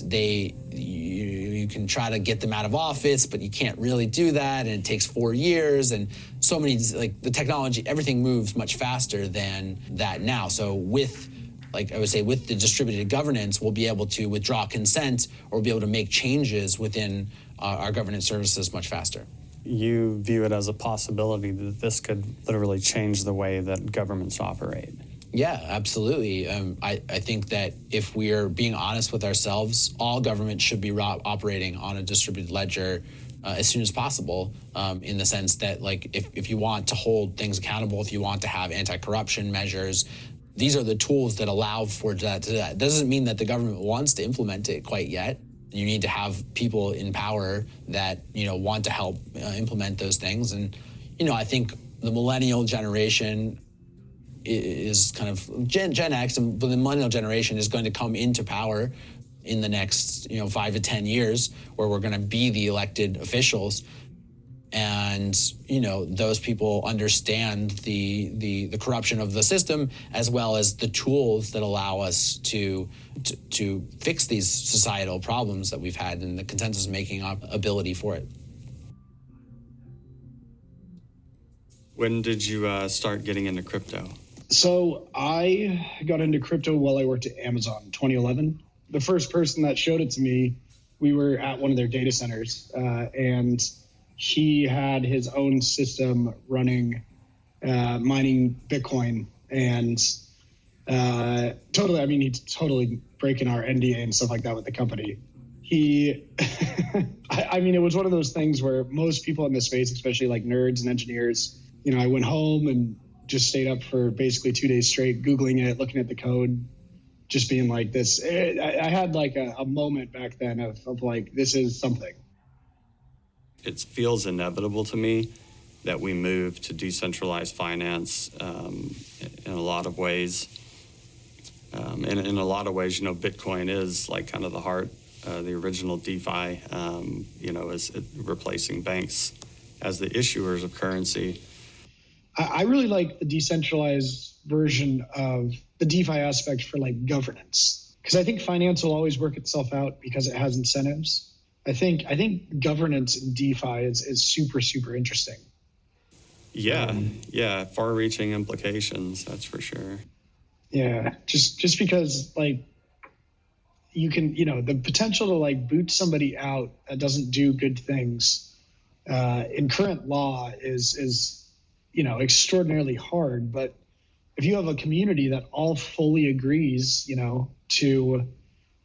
S14: you can try to get them out of office, but you can't really do that, and it takes 4 years, and so many the technology, everything moves much faster than that now. So with the distributed governance, we'll be able to withdraw consent or be able to make changes within our governance services much faster.
S2: You view it as a possibility that this could literally change the way that governments operate.
S14: Yeah, absolutely. I think that if we are being honest with ourselves, all government should be operating on a distributed ledger as soon as possible, in the sense that if you want to hold things accountable, if you want to have anti-corruption measures, these are the tools that allow for that. It doesn't mean that the government wants to implement it quite yet. You need to have people in power that, want to help implement those things. And, I think the millennial generation is kind of Gen X, and the millennial generation is going to come into power in the next, 5 to 10 years, where we're going to be the elected officials. And those people understand the corruption of the system, as well as the tools that allow us to fix these societal problems that we've had, and the consensus making ability for it.
S2: When did you start getting into crypto?
S15: So I got into crypto while I worked at Amazon in 2011. The first person that showed it to me, we were at one of their data centers, and he had his own system running, mining Bitcoin, and he's totally breaking our NDA and stuff like that with the company. It was one of those things where most people in this space, especially like nerds and engineers, I went home and just stayed up for basically 2 days straight, Googling it, looking at the code, just being like this. I had like a moment back then of like, this is something.
S2: It feels inevitable to me that we move to decentralized finance in a lot of ways. In a lot of ways, Bitcoin is like kind of the heart, the original DeFi, is replacing banks as the issuers of currency.
S15: I really like the decentralized version of the DeFi aspect for like governance, because I think finance will always work itself out because it has incentives. I think governance in DeFi is super, super interesting.
S2: Yeah, far-reaching implications, that's for sure.
S15: Yeah, just because like you can, the potential to like boot somebody out that doesn't do good things in current law is extraordinarily hard. But if you have a community that all fully agrees, to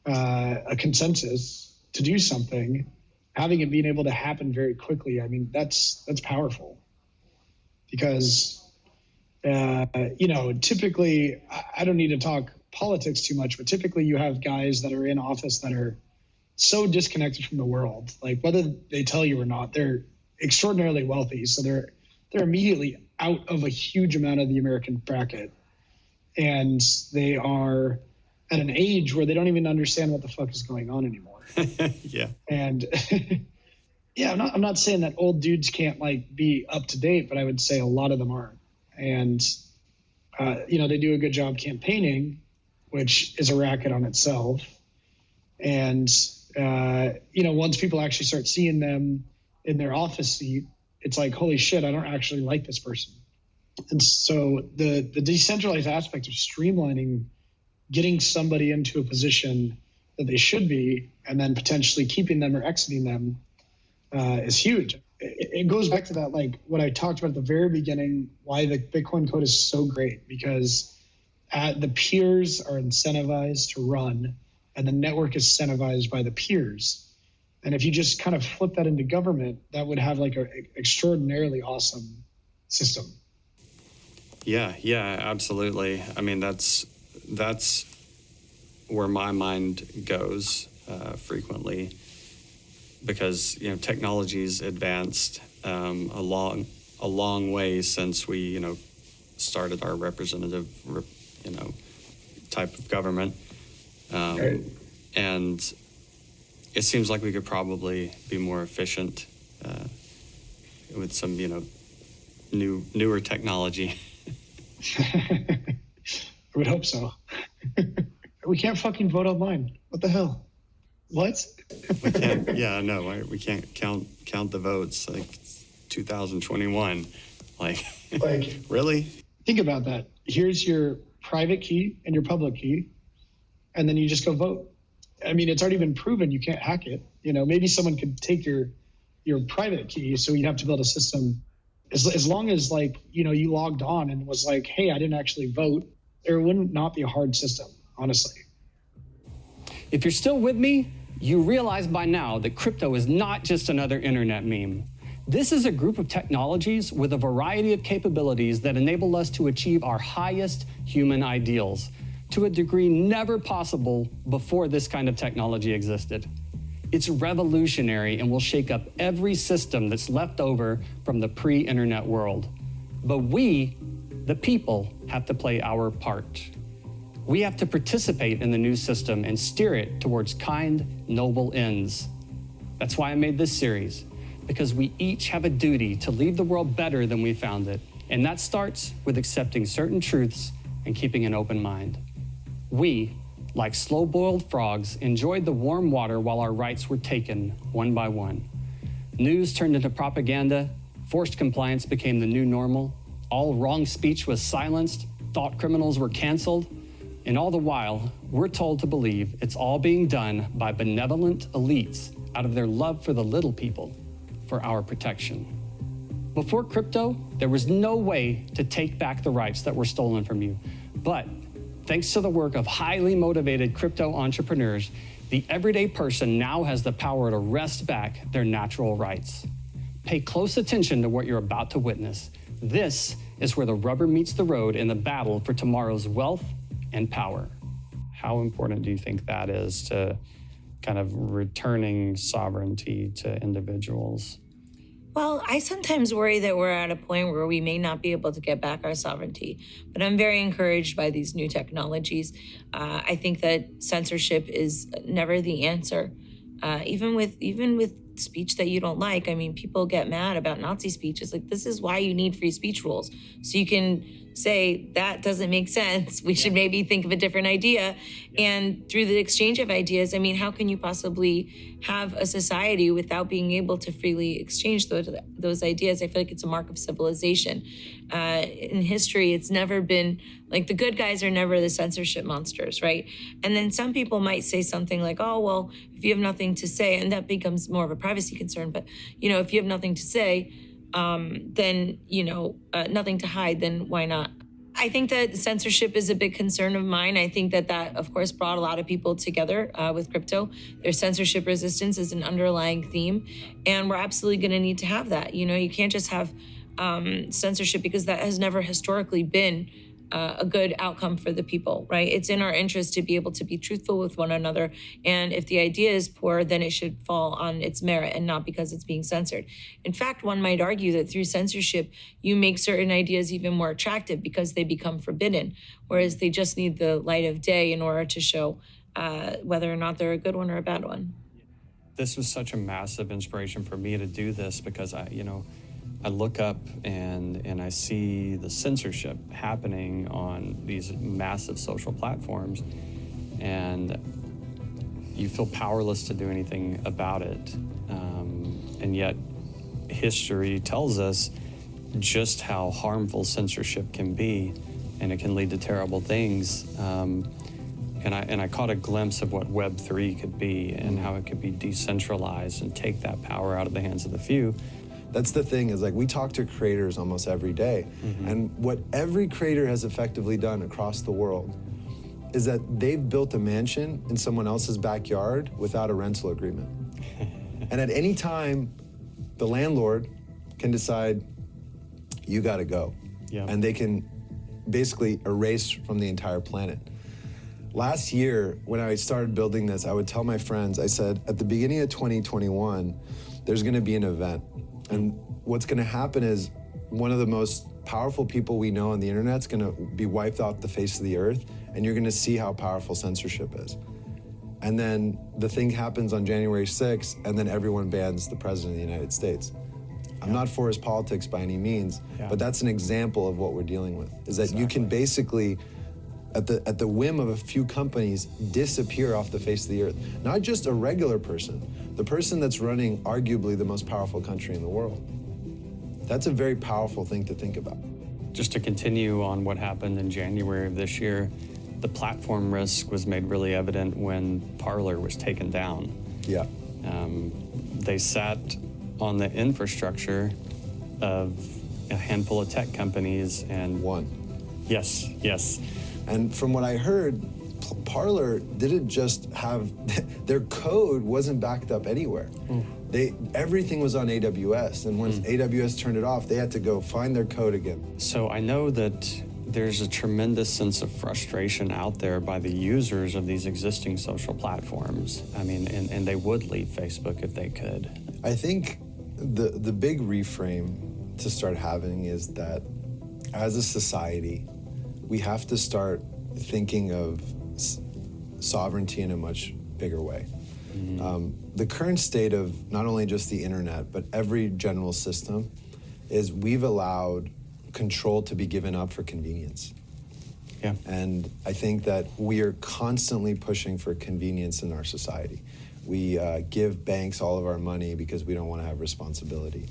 S15: a consensus to do something, having it being able to happen very quickly, that's powerful. Because, typically, I don't need to talk politics too much, but typically you have guys that are in office that are so disconnected from the world. Like, whether they tell you or not, they're extraordinarily wealthy. So they're immediately out of a huge amount of the American bracket. And they are at an age where they don't even understand what the fuck is going on anymore.
S2: Yeah.
S15: And yeah, I'm not saying that old dudes can't like be up to date, but I would say a lot of them aren't. And they do a good job campaigning, which is a racket on itself. And once people actually start seeing them in their office seat, it's like, holy shit, I don't actually like this person. And so the decentralized aspect of streamlining, getting somebody into a position that they should be, and then potentially keeping them or exiting them is huge. It goes back to that, like what I talked about at the very beginning, why the Bitcoin code is so great, because the peers are incentivized to run, and the network is incentivized by the peers. And if you just kind of flip that into government, that would have like an extraordinarily awesome system.
S2: Yeah, absolutely. That's where my mind goes frequently, because technology's advanced a long way since we started our representative type of government,
S15: Right.
S2: And it seems like we could probably be more efficient with some newer technology.
S15: I would hope so. We can't fucking vote online. What the hell? What?
S2: We can't. Yeah, no, we can't count the votes. Like 2021. Like really?
S15: Think about that. Here's your private key and your public key, and then you just go vote. It's already been proven you can't hack it. Maybe someone could take your private key, so you'd have to build a system. As long as you logged on and was like, hey, I didn't actually vote, there wouldn't not be a hard system, honestly.
S2: If you're still with me, you realize by now that crypto is not just another internet meme. This is a group of technologies with a variety of capabilities that enable us to achieve our highest human ideals to a degree never possible before this kind of technology existed. It's revolutionary and will shake up every system that's left over from the pre-internet world. But we, the people, have to play our part. We have to participate in the new system and steer it towards kind, noble ends. That's why I made this series, because we each have a duty to leave the world better than we found it. And that starts with accepting certain truths and keeping an open mind. We, like slow-boiled frogs, enjoyed the warm water while our rights were taken one by one. News turned into propaganda, forced compliance became the new normal, all wrong speech was silenced, thought criminals were canceled, and all the while, we're told to believe it's all being done by benevolent elites out of their love for the little people, for our protection. Before crypto, there was no way to take back the rights that were stolen from you. But thanks to the work of highly motivated crypto entrepreneurs, the everyday person now has the power to wrest back their natural rights. Pay close attention to what you're about to witness. This is where the rubber meets the road in the battle for tomorrow's wealth and power. How important do you think that is to kind of returning sovereignty to individuals?
S16: Well, I sometimes worry that we're at a point where we may not be able to get back our sovereignty, but I'm very encouraged by these new technologies. I think that censorship is never the answer. Even with speech that you don't like, I mean, people get mad about Nazi speech. It's like, this is why you need free speech rules. So you can say, that doesn't make sense. We should maybe think of a different idea. And through the exchange of ideas, I mean, how can you possibly have a society without being able to freely exchange those ideas? I feel like it's a mark of civilization. In history, it's never been, like, the good guys are never the censorship monsters, right? And then some people might say something like, oh, well, if you have nothing to say, and that becomes more of a privacy concern, but, if you have nothing to say, then, nothing to hide, then why not? I think that censorship is a big concern of mine. I think that, of course, brought a lot of people together with crypto. Their censorship resistance is an underlying theme, and we're absolutely going to need to have that. You can't just have censorship, because that has never historically been a good outcome for the people, right? It's in our interest to be able to be truthful with one another. And if the idea is poor, then it should fall on its merit and not because it's being censored. In fact, one might argue that through censorship, you make certain ideas even more attractive because they become forbidden, whereas they just need the light of day in order to show whether or not they're a good one or a bad one.
S2: This was such a massive inspiration for me to do this, because I look up and I see the censorship happening on these massive social platforms, and you feel powerless to do anything about it. And yet history tells us just how harmful censorship can be, and it can lead to terrible things. And I caught a glimpse of what Web3 could be and how it could be decentralized and take that power out of the hands of the few.
S17: That's the thing, is like, we talk to creators almost every day. And what every creator has effectively done across the world is that they've built a mansion in someone else's backyard without a rental agreement. And at any time, the landlord can decide, you gotta go. And they can basically erase from the entire planet. Last year, when I started building this, I would tell my friends, I said, at the beginning of 2021, there's gonna be an event. And what's gonna happen is one of the most powerful people we know on the internet's gonna be wiped off the face of the earth, and you're gonna see how powerful censorship is. And then the thing happens on January 6th, and then everyone bans the president of the United States. I'm not for his politics by any means, but that's an example of what we're dealing with, is that you can basically, at the whim of a few companies, disappear off the face of the earth. Not just a regular person, the person that's running arguably the most powerful country in the world. That's a very powerful thing to think about.
S2: Just to continue on what happened in January of this year, the platform risk was made really evident when Parler was taken down. They sat on the infrastructure of a handful of tech companies and
S17: one.
S2: Yes.
S17: And from what I heard, Parler didn't just have, their code wasn't backed up anywhere. Everything was on AWS, and once AWS turned it off, they had to go find their code again.
S2: So I know that there's a tremendous sense of frustration out there by the users of these existing social platforms. I mean, and they would leave Facebook if they could.
S17: I think the big reframe to start having is that as a society, we have to start thinking of sovereignty in a much bigger way. The current state of not only just the internet, but every general system is we've allowed control to be given up for convenience.
S3: Yeah.
S17: And I think that we are constantly pushing for convenience in our society. We give banks all of our money because we don't want to have responsibility.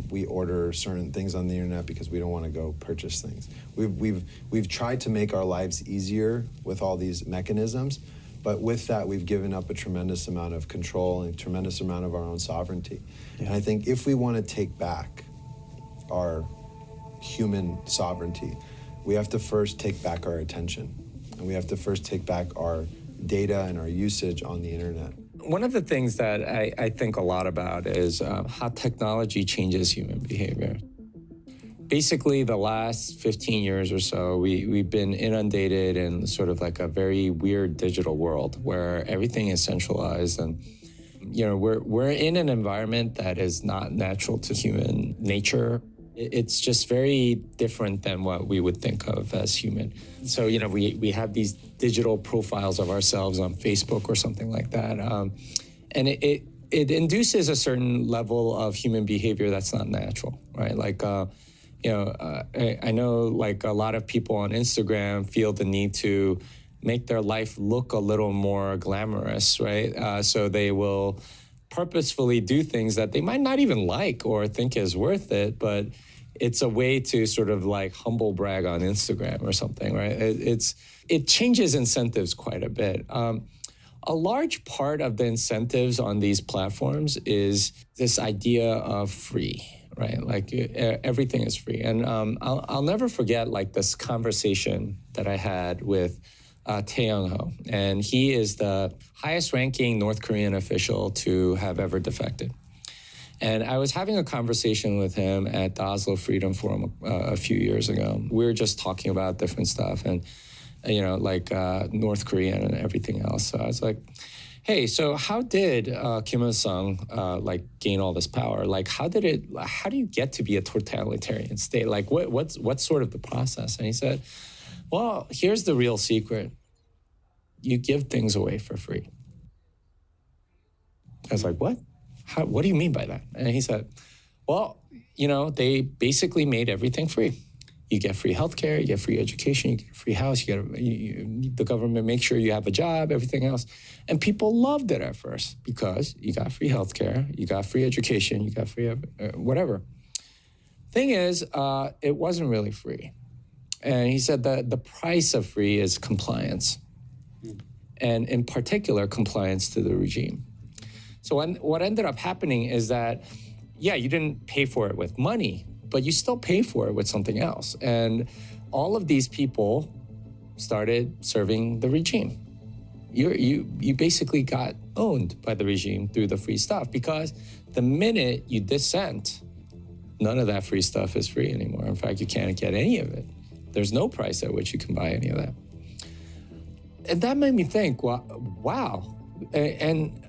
S17: We order certain things on the internet because we don't want to go purchase things. We've tried to make our lives easier with all these mechanisms, but with that, we've given up a tremendous amount of control and a tremendous amount of our own sovereignty. Yeah. And I think if we want to take back our human sovereignty, we have to first take back our attention. And we have to first take back our data and our usage on the internet.
S18: One of the things that I think a lot about is how technology changes human behavior. Basically, the last 15 years or so, we've been inundated in sort of like a very weird digital world where everything is centralized, and we're in an environment that is not natural to human nature. It's just very different than what we would think of as human. So, we have these digital profiles of ourselves on Facebook or something like that. And it induces a certain level of human behavior that's not natural, right? Like, I know like a lot of people on Instagram feel the need to make their life look a little more glamorous, right? So they will purposefully do things that they might not even like or think is worth it, but it's a way to sort of like humble brag on Instagram or something, right? It changes incentives quite a bit. A large part of the incentives on these platforms is this idea of free, right? Like everything is free. And I'll never forget like this conversation that I had with Tae Young-ho. And he is the highest ranking North Korean official to have ever defected. And I was having a conversation with him at the Oslo Freedom Forum a few years ago. We were just talking about different stuff and, North Korea and everything else. So I was like, hey, so how did Kim Il-sung gain all this power? Like, how do you get to be a totalitarian state? Like, what's sort of the process? And he said, well, here's the real secret. You give things away for free. I was like, what? What do you mean by that? And he said, well, they basically made everything free. You get free healthcare, you get free education, you get a free house, the government makes sure you have a job, everything else. And people loved it at first because you got free healthcare, you got free education, you got free whatever. Thing is, it wasn't really free. And he said that the price of free is compliance. And in particular, compliance to the regime. So what ended up happening is that, you didn't pay for it with money, but you still pay for it with something else. And all of these people started serving the regime. You basically got owned by the regime through the free stuff, because the minute you dissent, none of that free stuff is free anymore. In fact, you can't get any of it. There's no price at which you can buy any of that. And that made me think, wow. And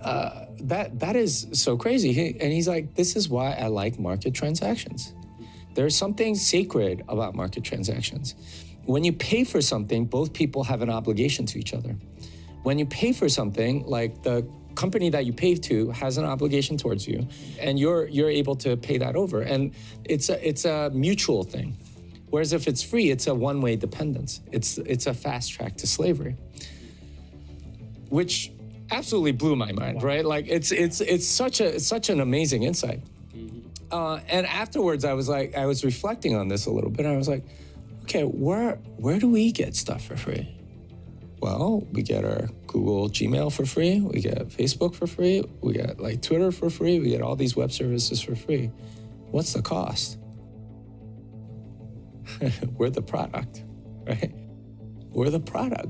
S18: that is so crazy. And he's like, this is why I like market transactions. There's something sacred about market transactions. When you pay for something, both people have an obligation to each other. When you pay for something, like the company that you pay to has an obligation towards you, and you're able to pay that over. And it's a mutual thing. Whereas if it's free, it's a one-way dependence. It's a fast track to slavery, which absolutely blew my mind, right? Like it's such an amazing insight. And afterwards, I was reflecting on this a little bit. And I was like, okay, where do we get stuff for free? Well, we get our Google Gmail for free. We get Facebook for free. We get like Twitter for free. We get all these web services for free. What's the cost? We're the product, right? We're the product.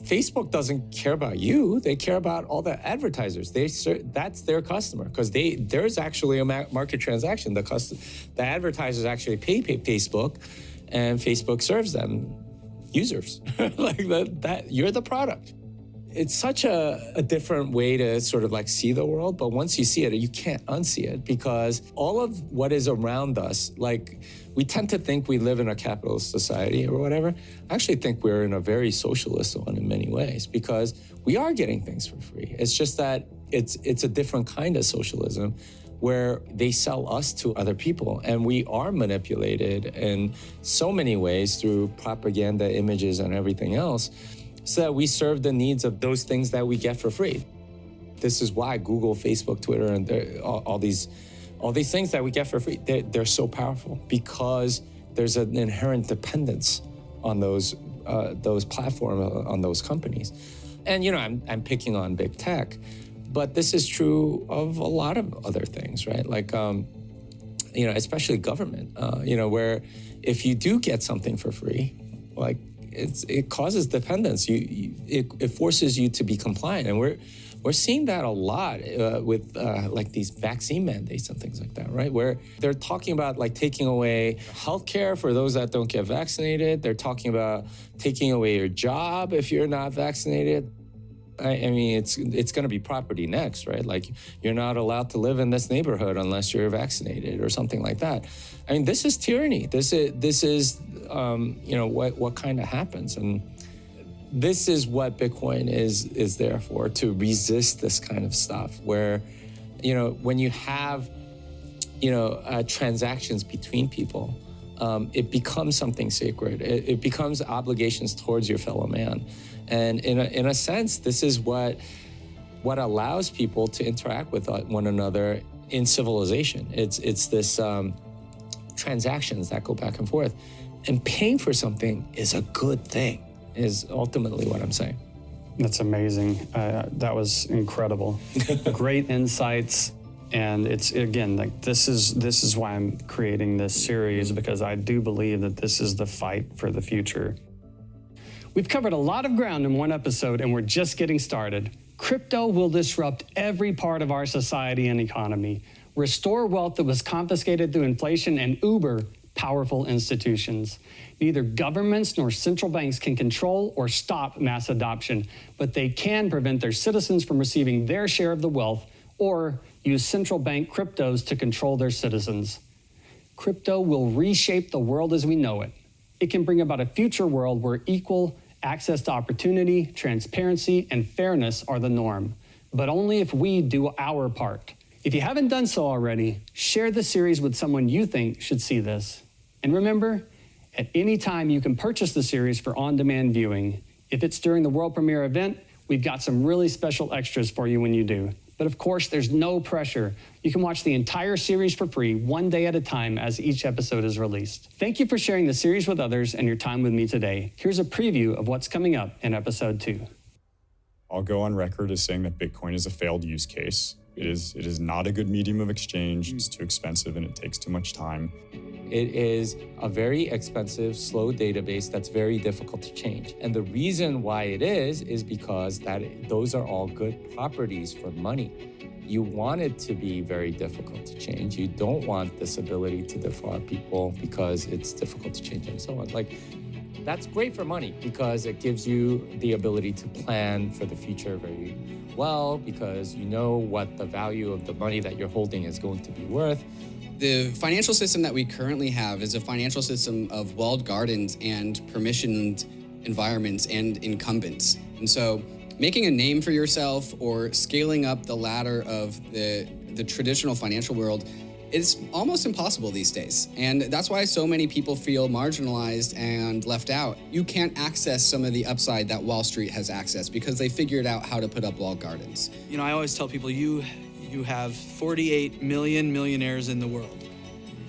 S18: Facebook doesn't care about you. They care about all the advertisers. That's their customer, because there's actually a market transaction. The advertisers actually pay Facebook, and Facebook serves them users. Like that you're the product. it's such a different way to sort of like see the world. But once you see it, you can't unsee it, because all of what is around us, like we tend to think we live in a capitalist society or whatever. I actually think we're in a very socialist one in many ways, because we are getting things for free. It's just that it's a different kind of socialism where they sell us to other people, and we are manipulated in so many ways through propaganda, images, and everything else, so that we serve the needs of those things that we get for free. This is why Google, Facebook, Twitter, and all these things that we get for free, they're so powerful, because there's an inherent dependence on those platforms, on those companies. And I'm picking on big tech, but this is true of a lot of other things, right? Like, especially government, where if you do get something for free, like it causes dependence. It forces you to be compliant, and we're seeing that a lot with like these vaccine mandates and things like that, right? Where they're talking about like taking away healthcare for those that don't get vaccinated. They're talking about taking away your job if you're not vaccinated. I mean, it's going to be property next, right? Like, you're not allowed to live in this neighborhood unless you're vaccinated or something like that. I mean, this is tyranny. This is what kind of happens, and this is what Bitcoin is there for, to resist this kind of stuff. Where, when you have, transactions between people, it becomes something sacred. It becomes obligations towards your fellow man. And in a sense, this is what allows people to interact with one another in civilization. It's this transactions that go back and forth. And paying for something is a good thing, is ultimately what I'm saying.
S2: That's amazing. That was incredible. Great insights. And it's, again, like this is why I'm creating this series, because I do believe that this is the fight for the future. We've covered a lot of ground in one episode, and we're just getting started. Crypto will disrupt every part of our society and economy, restore wealth that was confiscated through inflation, and uber powerful institutions. Neither governments nor central banks can control or stop mass adoption, but they can prevent their citizens from receiving their share of the wealth, or use central bank cryptos to control their citizens. Crypto will reshape the world as we know it. It can bring about a future world where equal access to opportunity, transparency, and fairness are the norm, but only if we do our part. If you haven't done so already, share the series with someone you think should see this. And remember, at any time you can purchase the series for on-demand viewing. If it's during the world premiere event, we've got some really special extras for you when you do. But of course, there's no pressure. You can watch the entire series for free, one day at a time, as each episode is released. Thank you for sharing the series with others and your time with me today. Here's a preview of what's coming up in episode 2.
S19: I'll go on record as saying that Bitcoin is a failed use case. It is not a good medium of exchange. It's too expensive and it takes too much time.
S18: It is a very expensive, slow database that's very difficult to change. And the reason why it is because those are all good properties for money. You want it to be very difficult to change. You don't want this ability to defraud people because it's difficult to change and so on. Like, that's great for money because it gives you the ability to plan for the future very well, because you know what the value of the money that you're holding is going to be worth.
S20: The financial system that we currently have is a financial system of walled gardens and permissioned environments and incumbents. And so making a name for yourself or scaling up the ladder of the traditional financial world is almost impossible these days. And that's why so many people feel marginalized and left out. You can't access some of the upside that Wall Street has accessed because they figured out how to put up walled gardens.
S21: You know, I always tell people you have 48 million millionaires in the world,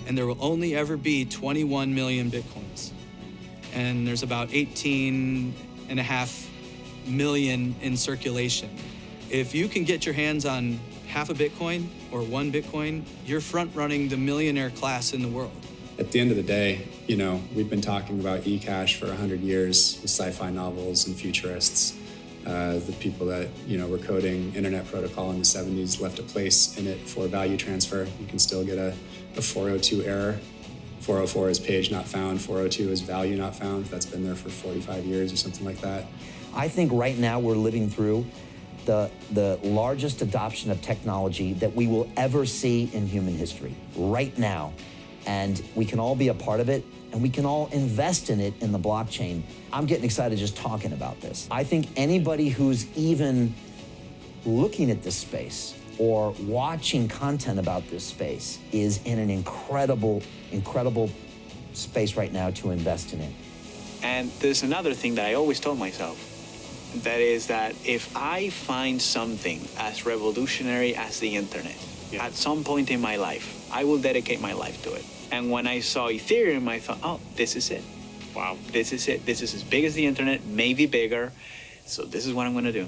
S21: and there will only ever be 21 million Bitcoins. And there's about 18.5 million in circulation. If you can get your hands on half a Bitcoin or one Bitcoin, you're front-running the millionaire class in the world.
S22: At the end of the day, you know, we've been talking about e-cash for 100 years with sci-fi novels and futurists. The people that, you know, were coding internet protocol in the 70s left a place in it for value transfer. You can still get a 402 error. 404 is page not found, 402 is value not found. That's been there for 45 years or something like that.
S4: I think right now we're living through the largest adoption of technology that we will ever see in human history, right now. And we can all be a part of it, and we can all invest in it in the blockchain. I'm getting excited just talking about this. I think anybody who's even looking at this space or watching content about this space is in an incredible, incredible space right now to invest in it.
S5: And there's another thing that I always told myself. That is that if I find something as revolutionary as the internet, at some point in my life, I will dedicate my life to it. And when I saw Ethereum, I thought, oh, this is it. Wow, this is it. This is as big as the internet, maybe bigger. So this is what I'm going to do.